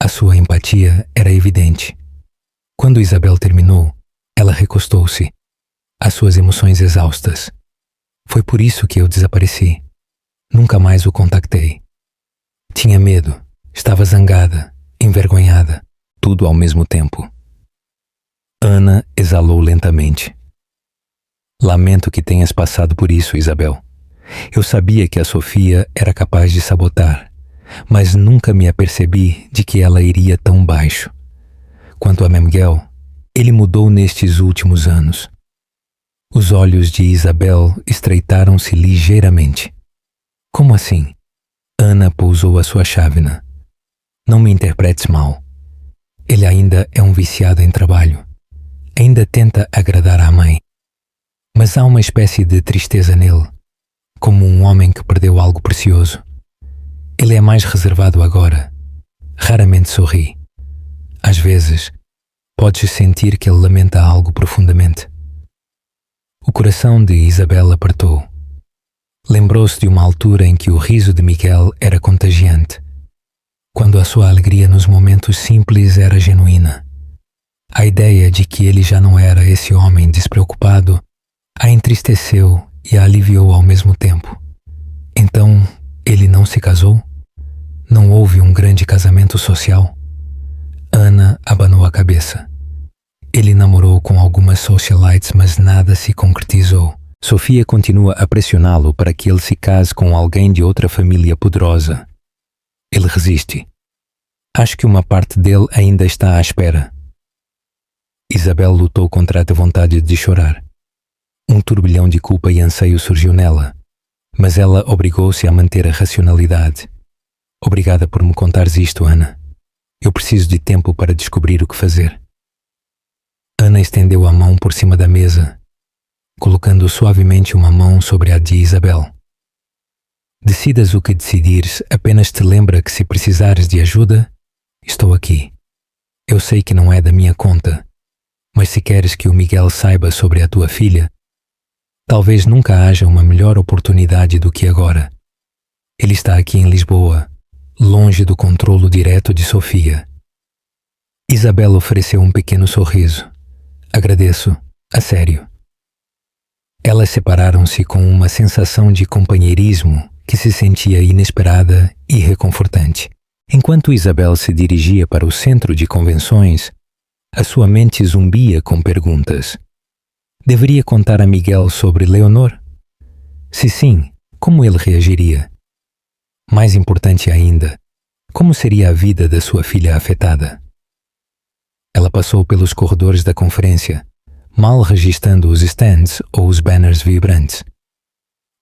A sua empatia era evidente. Quando Isabel terminou, ela recostou-se, as suas emoções exaustas. Foi por isso que eu desapareci. Nunca mais o contactei. Tinha medo, estava zangada, envergonhada, tudo ao mesmo tempo. Ana exalou lentamente. Lamento que tenhas passado por isso, Isabel. Eu sabia que a Sofia era capaz de sabotar, mas nunca me apercebi de que ela iria tão baixo. Quanto a Miguel, ele mudou nestes últimos anos. Os olhos de Isabel estreitaram-se ligeiramente. Como assim? Ana pousou a sua chávena. Não me interpretes mal. Ele ainda é um viciado em trabalho. Ainda tenta agradar à mãe. Mas há uma espécie de tristeza nele, como um homem que perdeu algo precioso. Ele é mais reservado agora. Raramente sorri. Às vezes, podes sentir que ele lamenta algo profundamente. O coração de Isabel apertou. Lembrou-se de uma altura em que o riso de Miguel era contagiante, quando a sua alegria nos momentos simples era genuína. A ideia de que ele já não era esse homem despreocupado a entristeceu e a aliviou ao mesmo tempo. Então, ele não se casou? Não houve um grande casamento social? Ana abanou a cabeça. Ele namorou com algumas socialites, mas nada se concretizou. Sofia continua a pressioná-lo para que ele se case com alguém de outra família poderosa. Ele resiste. Acho que uma parte dele ainda está à espera. Isabel lutou contra a vontade de chorar. Um turbilhão de culpa e anseio surgiu nela, mas ela obrigou-se a manter a racionalidade. Obrigada por me contares isto, Ana. Eu preciso de tempo para descobrir o que fazer. Ana estendeu a mão por cima da mesa, colocando suavemente uma mão sobre a de Isabel. Decidas o que decidires, apenas te lembra que se precisares de ajuda, estou aqui. Eu sei que não é da minha conta, mas se queres que o Miguel saiba sobre a tua filha, talvez nunca haja uma melhor oportunidade do que agora. Ele está aqui em Lisboa, longe do controlo direto de Sofia. Isabel ofereceu um pequeno sorriso. Agradeço, a sério. Elas separaram-se com uma sensação de companheirismo que se sentia inesperada e reconfortante. Enquanto Isabel se dirigia para o centro de convenções, a sua mente zumbia com perguntas. Deveria contar a Miguel sobre Leonor? Se sim, como ele reagiria? Mais importante ainda, como seria a vida da sua filha afetada? Ela passou pelos corredores da conferência, mal registrando os stands ou os banners vibrantes.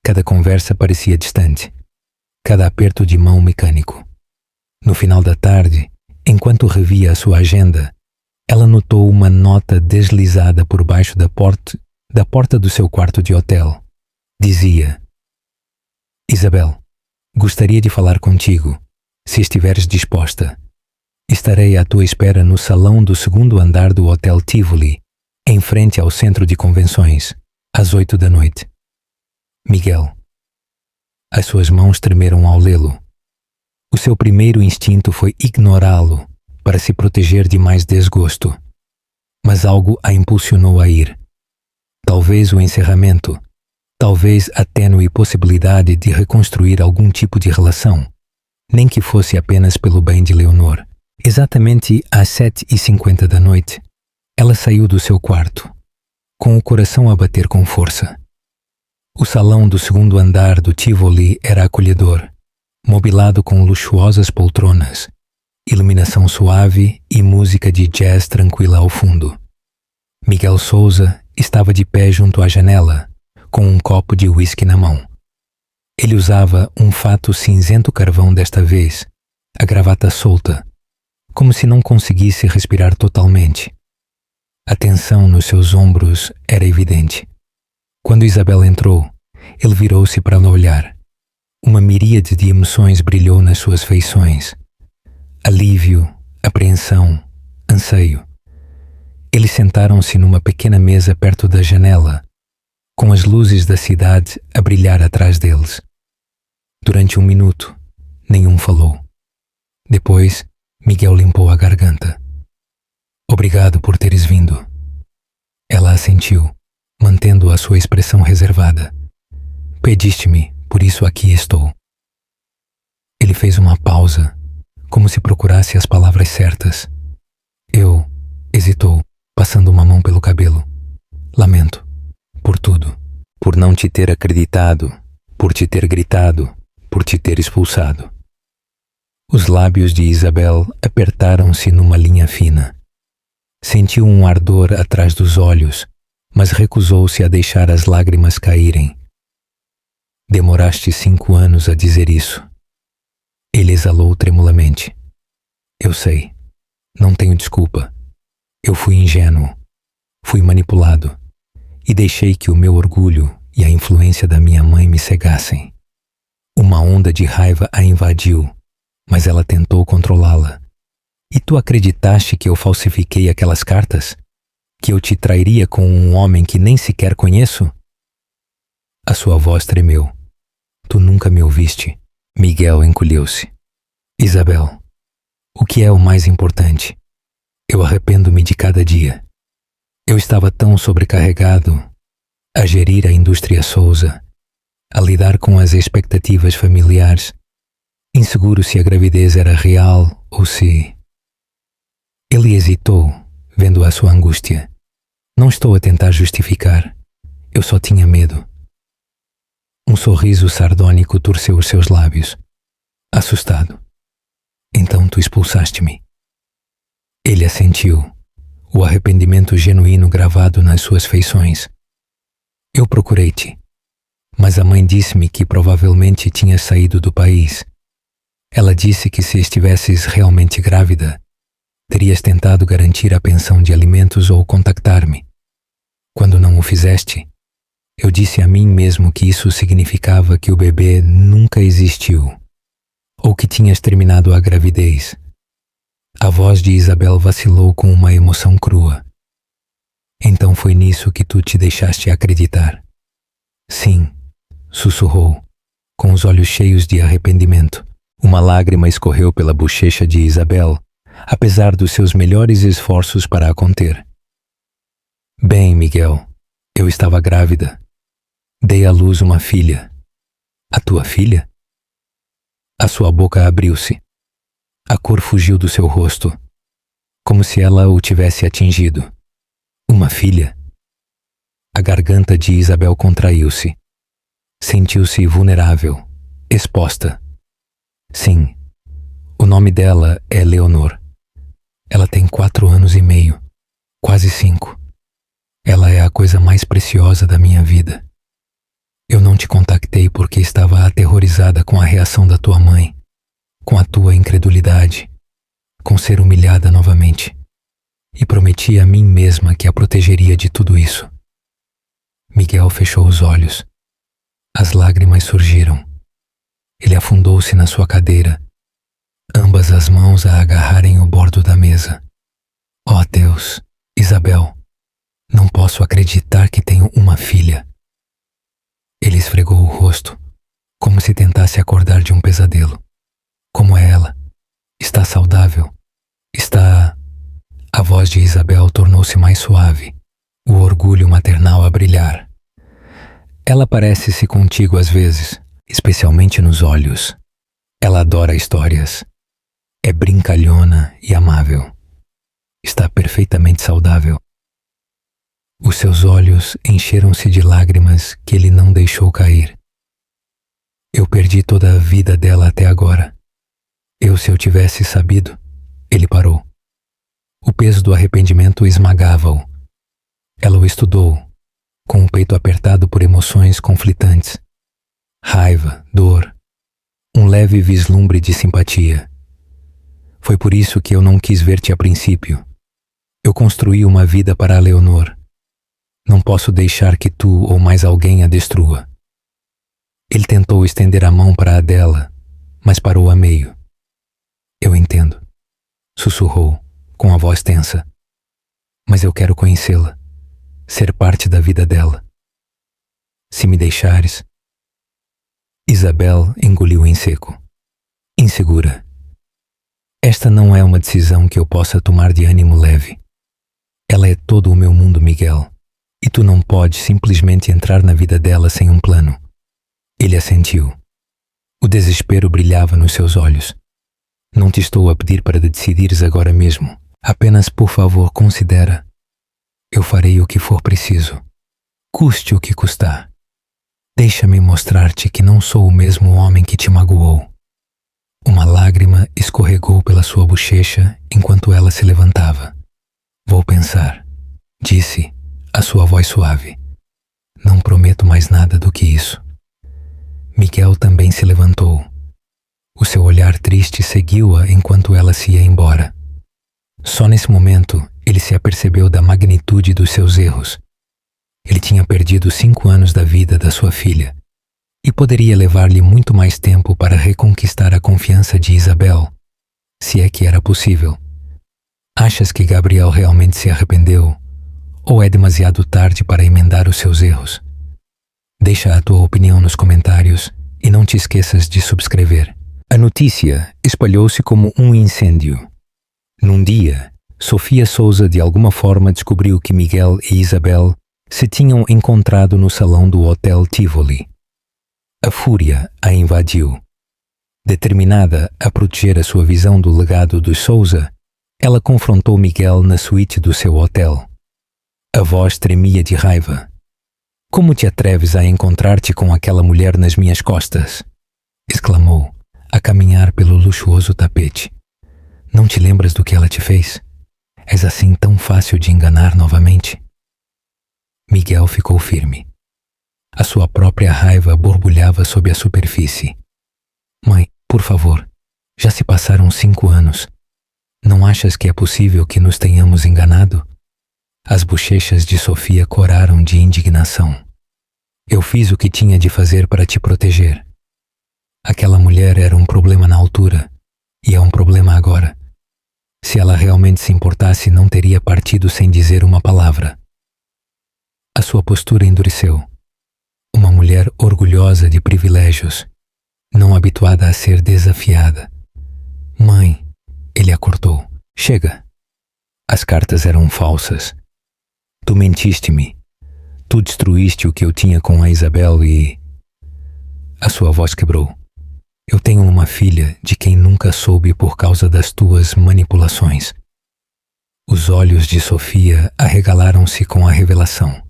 Cada conversa parecia distante, cada aperto de mão mecânico. No final da tarde, enquanto revia a sua agenda, ela notou uma nota deslizada por baixo da porta do seu quarto de hotel. Dizia: Isabel, gostaria de falar contigo, se estiveres disposta. Estarei à tua espera no salão do segundo andar do Hotel Tivoli, em frente ao centro de convenções, às 8 da noite. Miguel. As suas mãos tremeram ao lê-lo. O seu primeiro instinto foi ignorá-lo para se proteger de mais desgosto. Mas algo a impulsionou a ir. Talvez o encerramento, talvez a tênue possibilidade de reconstruir algum tipo de relação, nem que fosse apenas pelo bem de Leonor. Exatamente às 7h50 da noite, ela saiu do seu quarto, com o coração a bater com força. O salão do segundo andar do Tivoli era acolhedor, mobilado com luxuosas poltronas, iluminação suave e música de jazz tranquila ao fundo. Miguel Souza estava de pé junto à janela, com um copo de uísque na mão. Ele usava um fato cinzento carvão desta vez, a gravata solta, como se não conseguisse respirar totalmente. A tensão nos seus ombros era evidente. Quando Isabel entrou, ele virou-se para lhe olhar. Uma miríade de emoções brilhou nas suas feições. Alívio, apreensão, anseio. Eles sentaram-se numa pequena mesa perto da janela, com as luzes da cidade a brilhar atrás deles. Durante 1 minuto, nenhum falou. Depois, Miguel limpou a garganta. Obrigado por teres vindo. Ela assentiu, mantendo a sua expressão reservada. Pediste-me, por isso aqui estou. Ele fez uma pausa, como se procurasse as palavras certas. Hesitou, passando uma mão pelo cabelo. Lamento, por tudo. Por não te ter acreditado, por te ter gritado, por te ter expulsado. Os lábios de Isabel apertaram-se numa linha fina. Sentiu um ardor atrás dos olhos, mas recusou-se a deixar as lágrimas caírem. Demoraste 5 anos a dizer isso. Ele exalou tremulamente. Eu sei. Não tenho desculpa. Eu fui ingênuo. Fui manipulado. E deixei que o meu orgulho e a influência da minha mãe me cegassem. Uma onda de raiva a invadiu, mas ela tentou controlá-la. E tu acreditaste que eu falsifiquei aquelas cartas? Que eu te trairia com um homem que nem sequer conheço? A sua voz tremeu. Tu nunca me ouviste. Miguel encolheu-se. Isabel, o que é o mais importante? Eu arrependo-me de cada dia. Eu estava tão sobrecarregado a gerir a indústria Souza, a lidar com as expectativas familiares, inseguro se a gravidez era real ou se... Ele hesitou, vendo a sua angústia. Não estou a tentar justificar. Eu só tinha medo. Um sorriso sardônico torceu os seus lábios. Assustado. Então tu expulsaste-me. Ele assentiu, o arrependimento genuíno gravado nas suas feições. Eu procurei-te, mas a mãe disse-me que provavelmente tinhas saído do país. Ela disse que se estivesses realmente grávida, terias tentado garantir a pensão de alimentos ou contactar-me. Quando não o fizeste, eu disse a mim mesmo que isso significava que o bebê nunca existiu, ou que tinhas terminado a gravidez. A voz de Isabel vacilou com uma emoção crua. Então foi nisso que tu te deixaste acreditar. Sim, sussurrou, com os olhos cheios de arrependimento. Uma lágrima escorreu pela bochecha de Isabel, apesar dos seus melhores esforços para a conter. Bem, Miguel, eu estava grávida. Dei à luz uma filha. A tua filha? A sua boca abriu-se. A cor fugiu do seu rosto, como se ela o tivesse atingido. Uma filha? A garganta de Isabel contraiu-se. Sentiu-se vulnerável, exposta. Sim, o nome dela é Leonor. Ela tem 4 anos e meio, quase 5. Ela é a coisa mais preciosa da minha vida. Eu não te contactei porque estava aterrorizada com a reação da tua mãe, com a tua incredulidade, com ser humilhada novamente. E prometi a mim mesma que a protegeria de tudo isso. Miguel fechou os olhos. As lágrimas surgiram. Ele afundou-se na sua cadeira, ambas as mãos a agarrarem o bordo da mesa. Oh Deus, Isabel, não posso acreditar que tenho uma filha. Ele esfregou o rosto, como se tentasse acordar de um pesadelo. Como é ela? Está saudável? Está... A voz de Isabel tornou-se mais suave, o orgulho maternal a brilhar. Ela parece-se contigo às vezes, especialmente nos olhos. Ela adora histórias. É brincalhona e amável. Está perfeitamente saudável. Os seus olhos encheram-se de lágrimas que ele não deixou cair. Eu perdi toda a vida dela até agora. Se eu tivesse sabido... Ele parou. O peso do arrependimento esmagava-o. Ela o estudou, com o peito apertado por emoções conflitantes. Raiva, dor, um leve vislumbre de simpatia. Foi por isso que eu não quis ver-te a princípio. Eu construí uma vida para a Leonor. Não posso deixar que tu ou mais alguém a destrua. Ele tentou estender a mão para a dela, mas parou a meio. Eu entendo, sussurrou, com a voz tensa. Mas eu quero conhecê-la, ser parte da vida dela. Se me deixares... Isabel engoliu em seco. Insegura. Esta não é uma decisão que eu possa tomar de ânimo leve. Ela é todo o meu mundo, Miguel, e tu não podes simplesmente entrar na vida dela sem um plano. Ele assentiu. O desespero brilhava nos seus olhos. Não te estou a pedir para decidires agora mesmo. Apenas, por favor, considera. Eu farei o que for preciso. Custe o que custar. Deixa-me mostrar-te que não sou o mesmo homem que te magoou. Uma lágrima escorregou pela sua bochecha enquanto ela se levantava. Vou pensar, disse, a sua voz suave. Não prometo mais nada do que isso. Miguel também se levantou. O seu olhar triste seguiu-a enquanto ela se ia embora. Só nesse momento ele se apercebeu da magnitude dos seus erros. Ele tinha perdido 5 anos da vida da sua filha e poderia levar-lhe muito mais tempo para reconquistar a confiança de Isabel, se é que era possível. Achas que Gabriel realmente se arrependeu? Ou é demasiado tarde para emendar os seus erros? Deixa a tua opinião nos comentários e não te esqueças de subscrever. A notícia espalhou-se como um incêndio. Num dia, Sofia Souza de alguma forma descobriu que Miguel e Isabel se tinham encontrado no salão do Hotel Tivoli. A fúria a invadiu. Determinada a proteger a sua visão do legado dos Souza, Ela confrontou Miguel na suíte do seu hotel. A voz tremia de raiva. Como te atreves a encontrar-te com aquela mulher nas minhas costas? Exclamou, a caminhar pelo luxuoso tapete. Não te lembras do que ela te fez? És assim tão fácil de enganar novamente? Miguel ficou firme. A sua própria raiva borbulhava sob a superfície. Mãe, por favor, já se passaram 5 anos. Não achas que é possível que nos tenhamos enganado? As bochechas de Sofia coraram de indignação. Eu fiz o que tinha de fazer para te proteger. Aquela mulher era um problema na altura, e é um problema agora. Se ela realmente se importasse, não teria partido sem dizer uma palavra. A sua postura endureceu. Uma mulher orgulhosa de privilégios, não habituada a ser desafiada. Mãe, ele a cortou. Chega. As cartas eram falsas. Tu mentiste-me. Tu destruíste o que eu tinha com a Isabel e... A sua voz quebrou. Eu tenho uma filha de quem nunca soube por causa das tuas manipulações. Os olhos de Sofia arregalaram-se com a revelação.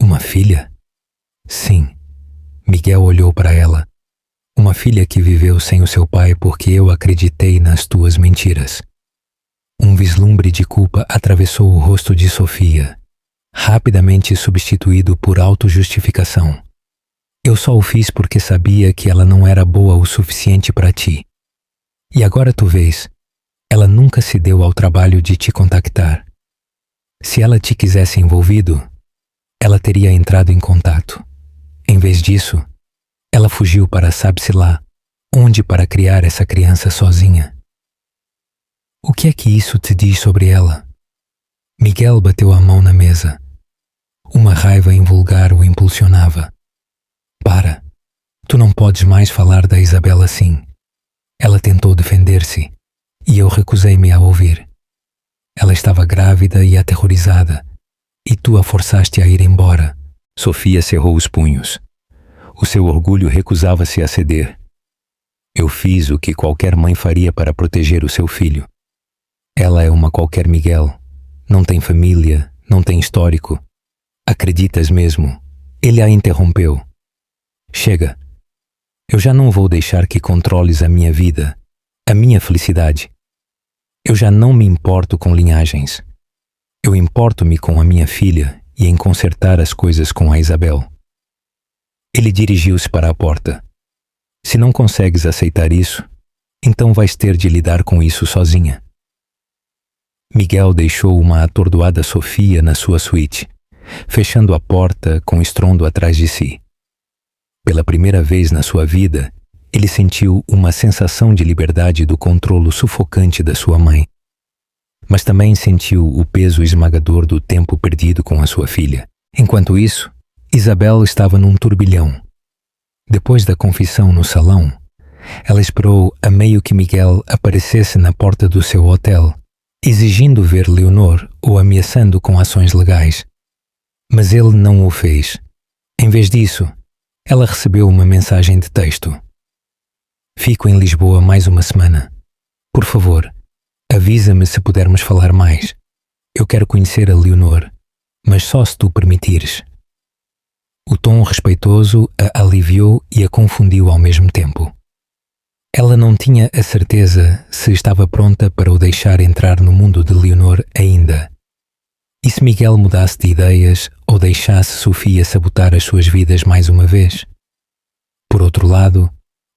Uma filha? Sim. Miguel olhou para ela. Uma filha que viveu sem o seu pai porque eu acreditei nas tuas mentiras. Um vislumbre de culpa atravessou o rosto de Sofia, rapidamente substituído por autojustificação. Eu só o fiz porque sabia que ela não era boa o suficiente para ti. E agora tu vês, ela nunca se deu ao trabalho de te contactar. Se ela te quisesse envolvido, ela teria entrado em contato. Em vez disso, ela fugiu para sabe-se lá onde para criar essa criança sozinha. O que é que isso te diz sobre ela? Miguel bateu a mão na mesa. Uma raiva invulgar o impulsionava. Para. Tu não podes mais falar da Isabel assim. Ela tentou defender-se, e eu recusei-me a ouvir. Ela estava grávida e aterrorizada, e tu a forçaste a ir embora. Sofia cerrou os punhos. O seu orgulho recusava-se a ceder. Eu fiz o que qualquer mãe faria para proteger o seu filho. Ela é uma qualquer Miguel. Não tem família, não tem histórico. Acreditas mesmo? Ele a interrompeu. Chega. Eu já não vou deixar que controles a minha vida, a minha felicidade. Eu já não me importo com linhagens. Eu importo-me com a minha filha e em consertar as coisas com a Isabel. Ele dirigiu-se para a porta. Se não consegues aceitar isso, então vais ter de lidar com isso sozinha. Miguel deixou uma atordoada Sofia na sua suíte, fechando a porta com estrondo atrás de si. Pela primeira vez na sua vida, ele sentiu uma sensação de liberdade do controlo sufocante da sua mãe. Mas também sentiu o peso esmagador do tempo perdido com a sua filha. Enquanto isso, Isabel estava num turbilhão. Depois da confissão no salão, ela esperou a meio que Miguel aparecesse na porta do seu hotel, exigindo ver Leonor ou ameaçando com ações legais. Mas ele não o fez. Em vez disso, ela recebeu uma mensagem de texto. Fico em Lisboa mais uma semana. Por favor, avisa-me se pudermos falar mais. Eu quero conhecer a Leonor, mas só se tu permitires. O tom respeitoso a aliviou e a confundiu ao mesmo tempo. Ela não tinha a certeza se estava pronta para o deixar entrar no mundo de Leonor ainda. E se Miguel mudasse de ideias ou deixasse Sofia sabotar as suas vidas mais uma vez? Por outro lado,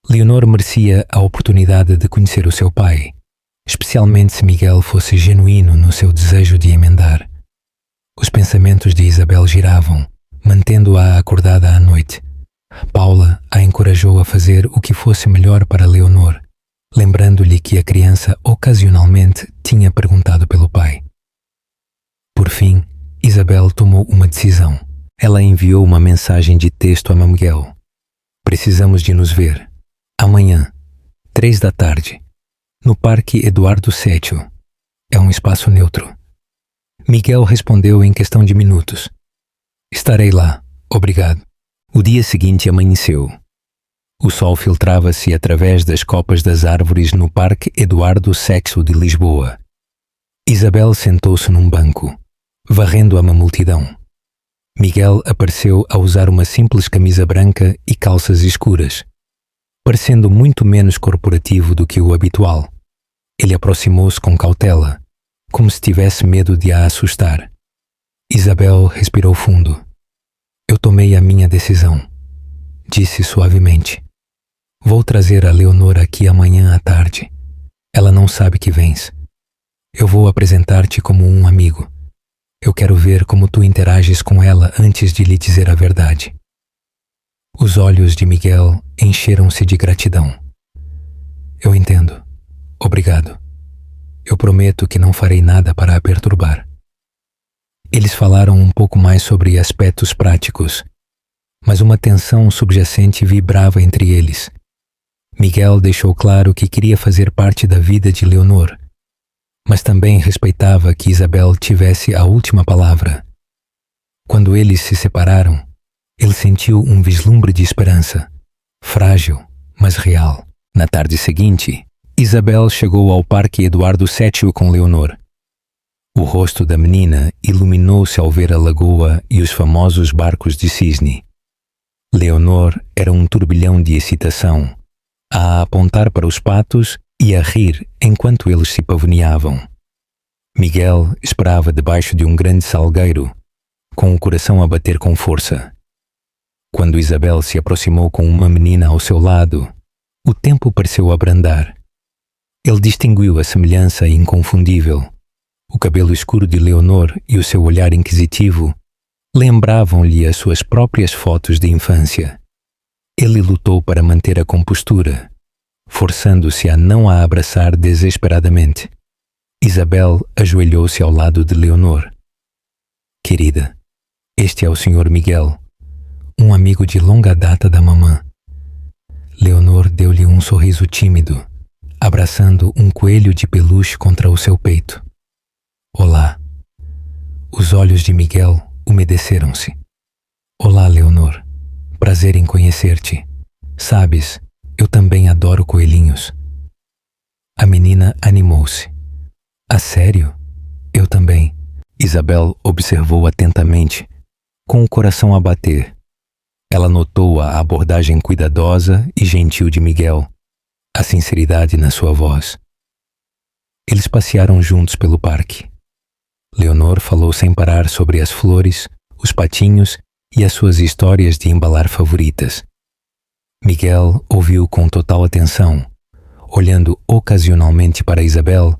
Leonor merecia a oportunidade de conhecer o seu pai, especialmente se Miguel fosse genuíno no seu desejo de emendar. Os pensamentos de Isabel giravam, mantendo-a acordada à noite. Paula a encorajou a fazer o que fosse melhor para Leonor, lembrando-lhe que a criança ocasionalmente tinha perguntado pelo pai. Por fim, Isabel tomou uma decisão. Ela enviou uma mensagem de texto a Miguel. Precisamos de nos ver. Amanhã, 15h, no Parque Eduardo VII. É um espaço neutro. Miguel respondeu em questão de minutos. Estarei lá, obrigado. O dia seguinte amanheceu. O sol filtrava-se através das copas das árvores no Parque Eduardo VI de Lisboa. Isabel sentou-se num banco, varrendo uma multidão. Miguel apareceu a usar uma simples camisa branca e calças escuras, parecendo muito menos corporativo do que o habitual. Ele aproximou-se com cautela, como se tivesse medo de a assustar. Isabel respirou fundo. Eu tomei a minha decisão, disse suavemente. Vou trazer a Leonor aqui amanhã à tarde. Ela não sabe que vens. Eu vou apresentar-te como um amigo. Eu quero ver como tu interages com ela antes de lhe dizer a verdade. Os olhos de Miguel encheram-se de gratidão. Eu entendo. Obrigado. Eu prometo que não farei nada para a perturbar. Eles falaram um pouco mais sobre aspectos práticos, mas uma tensão subjacente vibrava entre eles. Miguel deixou claro que queria fazer parte da vida de Leonor, mas também respeitava que Isabel tivesse a última palavra. Quando eles se separaram, ele sentiu um vislumbre de esperança, frágil, mas real. Na tarde seguinte, Isabel chegou ao Parque Eduardo VII com Leonor. O rosto da menina iluminou-se ao ver a lagoa e os famosos barcos de cisne. Leonor era um turbilhão de excitação, a apontar para os patos e a rir enquanto eles se pavoneavam. Miguel esperava debaixo de um grande salgueiro, com o coração a bater com força. Quando Isabel se aproximou com uma menina ao seu lado, o tempo pareceu abrandar. Ele distinguiu a semelhança inconfundível. O cabelo escuro de Leonor e o seu olhar inquisitivo lembravam-lhe as suas próprias fotos de infância. Ele lutou para manter a compostura, forçando-se a não a abraçar desesperadamente. Isabel ajoelhou-se ao lado de Leonor. Querida, este é o Sr. Miguel, um amigo de longa data da mamã. Leonor deu-lhe um sorriso tímido, abraçando um coelho de peluche contra o seu peito. Olá. Os olhos de Miguel umedeceram-se. Olá, Leonor. Prazer em conhecer-te. Sabes, eu também adoro coelhinhos. A menina animou-se. A sério? Eu também. Isabel observou atentamente, com o coração a bater. Ela notou a abordagem cuidadosa e gentil de Miguel, a sinceridade na sua voz. Eles passearam juntos pelo parque. Leonor falou sem parar sobre as flores, os patinhos e as suas histórias de embalar favoritas. Miguel ouviu com total atenção, olhando ocasionalmente para Isabel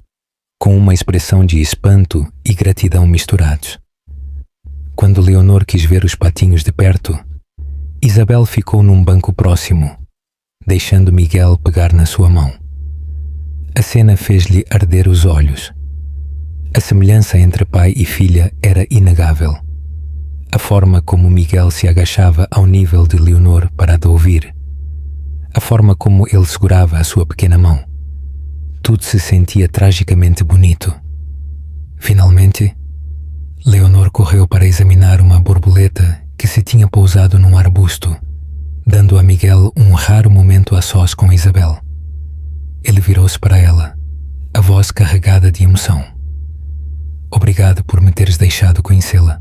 com uma expressão de espanto e gratidão misturados. Quando Leonor quis ver os patinhos de perto, Isabel ficou num banco próximo, deixando Miguel pegar na sua mão. A cena fez-lhe arder os olhos. A semelhança entre pai e filha era inegável. A forma como Miguel se agachava ao nível de Leonor para a ouvir. A forma como ele segurava a sua pequena mão. Tudo se sentia tragicamente bonito. Finalmente, Leonor correu para examinar uma borboleta que se tinha pousado num arbusto, dando a Miguel um raro momento a sós com Isabel. Ele virou-se para ela, a voz carregada de emoção. Obrigado por me teres deixado conhecê-la.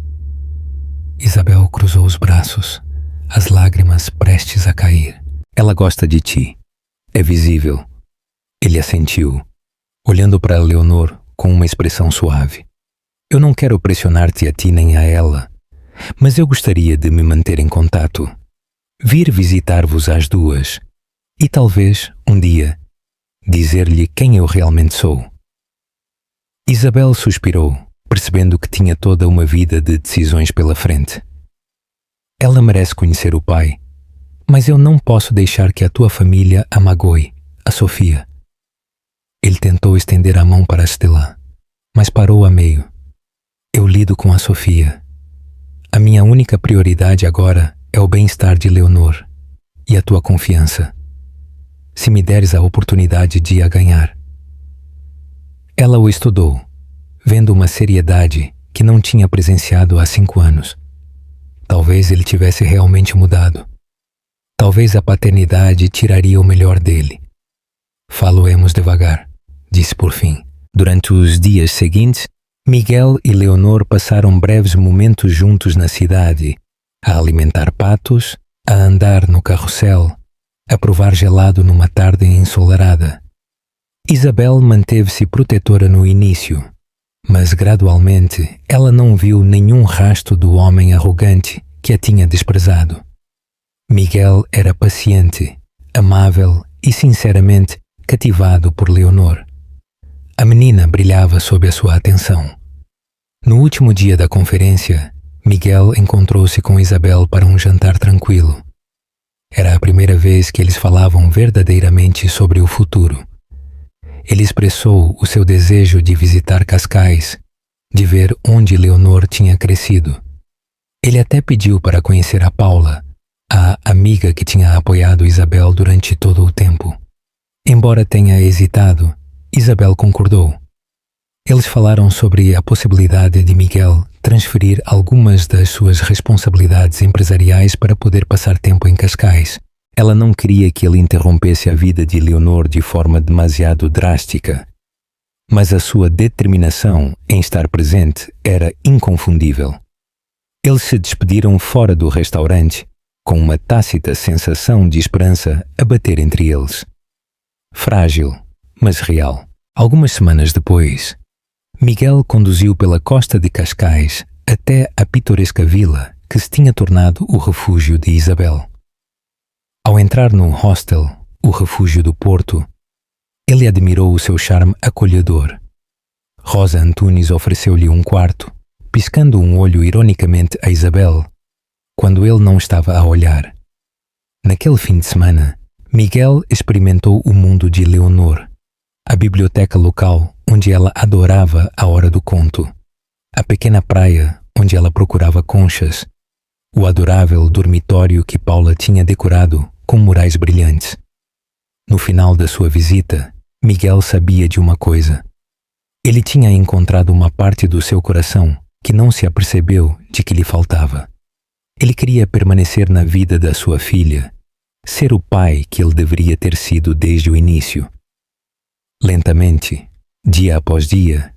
Isabel cruzou os braços, as lágrimas prestes a cair. Ela gosta de ti. É visível. Ele assentiu, olhando para Leonor com uma expressão suave. Eu não quero pressionar-te a ti nem a ela, mas eu gostaria de me manter em contato. Vir visitar-vos às duas e talvez, um dia, dizer-lhe quem eu realmente sou. Isabel suspirou, percebendo que tinha toda uma vida de decisões pela frente. Ela merece conhecer o pai, mas eu não posso deixar que a tua família a magoe, a Sofia. Ele tentou estender a mão para Stella, mas parou a meio. Eu lido com a Sofia. A minha única prioridade agora é o bem-estar de Leonor e a tua confiança. Se me deres a oportunidade de a ganhar. Ela o estudou, vendo uma seriedade que não tinha presenciado há 5 anos. Talvez ele tivesse realmente mudado. Talvez a paternidade tiraria o melhor dele. Faloemos devagar, disse por fim. Durante os dias seguintes, Miguel e Leonor passaram breves momentos juntos na cidade, a alimentar patos, a andar no carrossel, a provar gelado numa tarde ensolarada. Isabel manteve-se protetora no início, mas gradualmente ela não viu nenhum rastro do homem arrogante que a tinha desprezado. Miguel era paciente, amável e sinceramente cativado por Leonor. A menina brilhava sob a sua atenção. No último dia da conferência, Miguel encontrou-se com Isabel para um jantar tranquilo. Era a primeira vez que eles falavam verdadeiramente sobre o futuro. Ele expressou o seu desejo de visitar Cascais, de ver onde Leonor tinha crescido. Ele até pediu para conhecer a Paula, a amiga que tinha apoiado Isabel durante todo o tempo. Embora tenha hesitado, Isabel concordou. Eles falaram sobre a possibilidade de Miguel transferir algumas das suas responsabilidades empresariais para poder passar tempo em Cascais. Ela não queria que ele interrompesse a vida de Leonor de forma demasiado drástica, mas a sua determinação em estar presente era inconfundível. Eles se despediram fora do restaurante, com uma tácita sensação de esperança a bater entre eles. Frágil, mas real. Algumas semanas depois, Miguel conduziu pela costa de Cascais até a pitoresca vila que se tinha tornado o refúgio de Isabel. Ao entrar no hostel, o refúgio do Porto, ele admirou o seu charme acolhedor. Rosa Antunes ofereceu-lhe um quarto, piscando um olho ironicamente a Isabel, quando ele não estava a olhar. Naquele fim de semana, Miguel experimentou o mundo de Leonor, a biblioteca local onde ela adorava a hora do conto, a pequena praia onde ela procurava conchas, o adorável dormitório que Paula tinha decorado com murais brilhantes. No final da sua visita, Miguel sabia de uma coisa. Ele tinha encontrado uma parte do seu coração que não se apercebeu de que lhe faltava. Ele queria permanecer na vida da sua filha, ser o pai que ele deveria ter sido desde o início. Lentamente, dia após dia,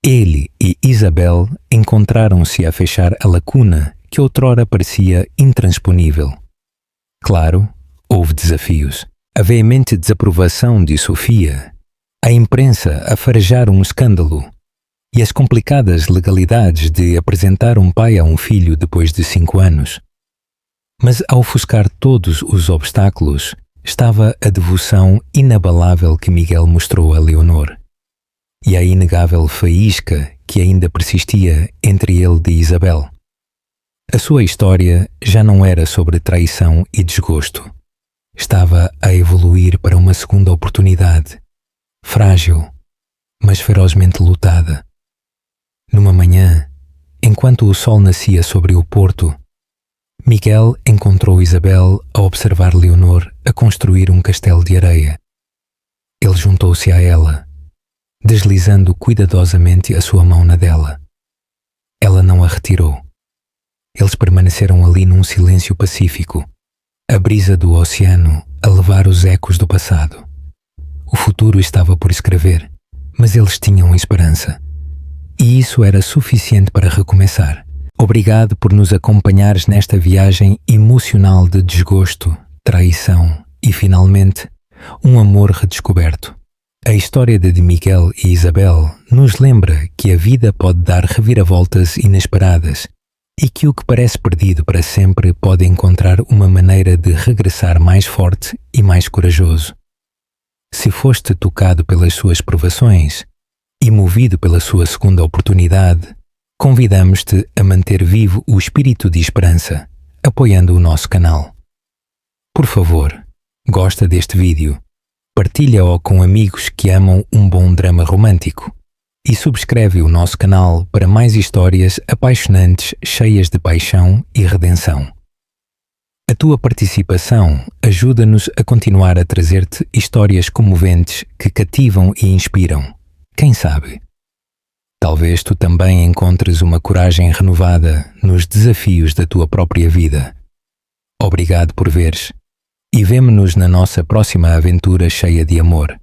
ele e Isabel encontraram-se a fechar a lacuna que outrora parecia intransponível. Claro, houve desafios. A veemente desaprovação de Sofia, a imprensa a farejar um escândalo e as complicadas legalidades de apresentar um pai a um filho depois de 5 anos. Mas a ofuscar todos os obstáculos estava a devoção inabalável que Miguel mostrou a Leonor e a inegável faísca que ainda persistia entre ele e Isabel. A sua história já não era sobre traição e desgosto. Estava a evoluir para uma segunda oportunidade, frágil, mas ferozmente lutada. Numa manhã, enquanto o sol nascia sobre o porto, Miguel encontrou Isabel a observar Leonor a construir um castelo de areia. Ele juntou-se a ela, deslizando cuidadosamente a sua mão na dela. Ela não a retirou. Eles permaneceram ali num silêncio pacífico, a brisa do oceano a levar os ecos do passado. O futuro estava por escrever, mas eles tinham esperança. E isso era suficiente para recomeçar. Obrigado por nos acompanhares nesta viagem emocional de desgosto, traição e, finalmente, um amor redescoberto. A história de Miguel e Isabel nos lembra que a vida pode dar reviravoltas inesperadas e que o que parece perdido para sempre pode encontrar uma maneira de regressar mais forte e mais corajoso. Se foste tocado pelas suas provações e movido pela sua segunda oportunidade, convidamos-te a manter vivo o espírito de esperança, apoiando o nosso canal. Por favor, gosta deste vídeo, partilha-o com amigos que amam um bom drama romântico e subscreve o nosso canal para mais histórias apaixonantes cheias de paixão e redenção. A tua participação ajuda-nos a continuar a trazer-te histórias comoventes que cativam e inspiram. Quem sabe? Talvez tu também encontres uma coragem renovada nos desafios da tua própria vida. Obrigado por veres e vemo-nos na nossa próxima aventura cheia de amor.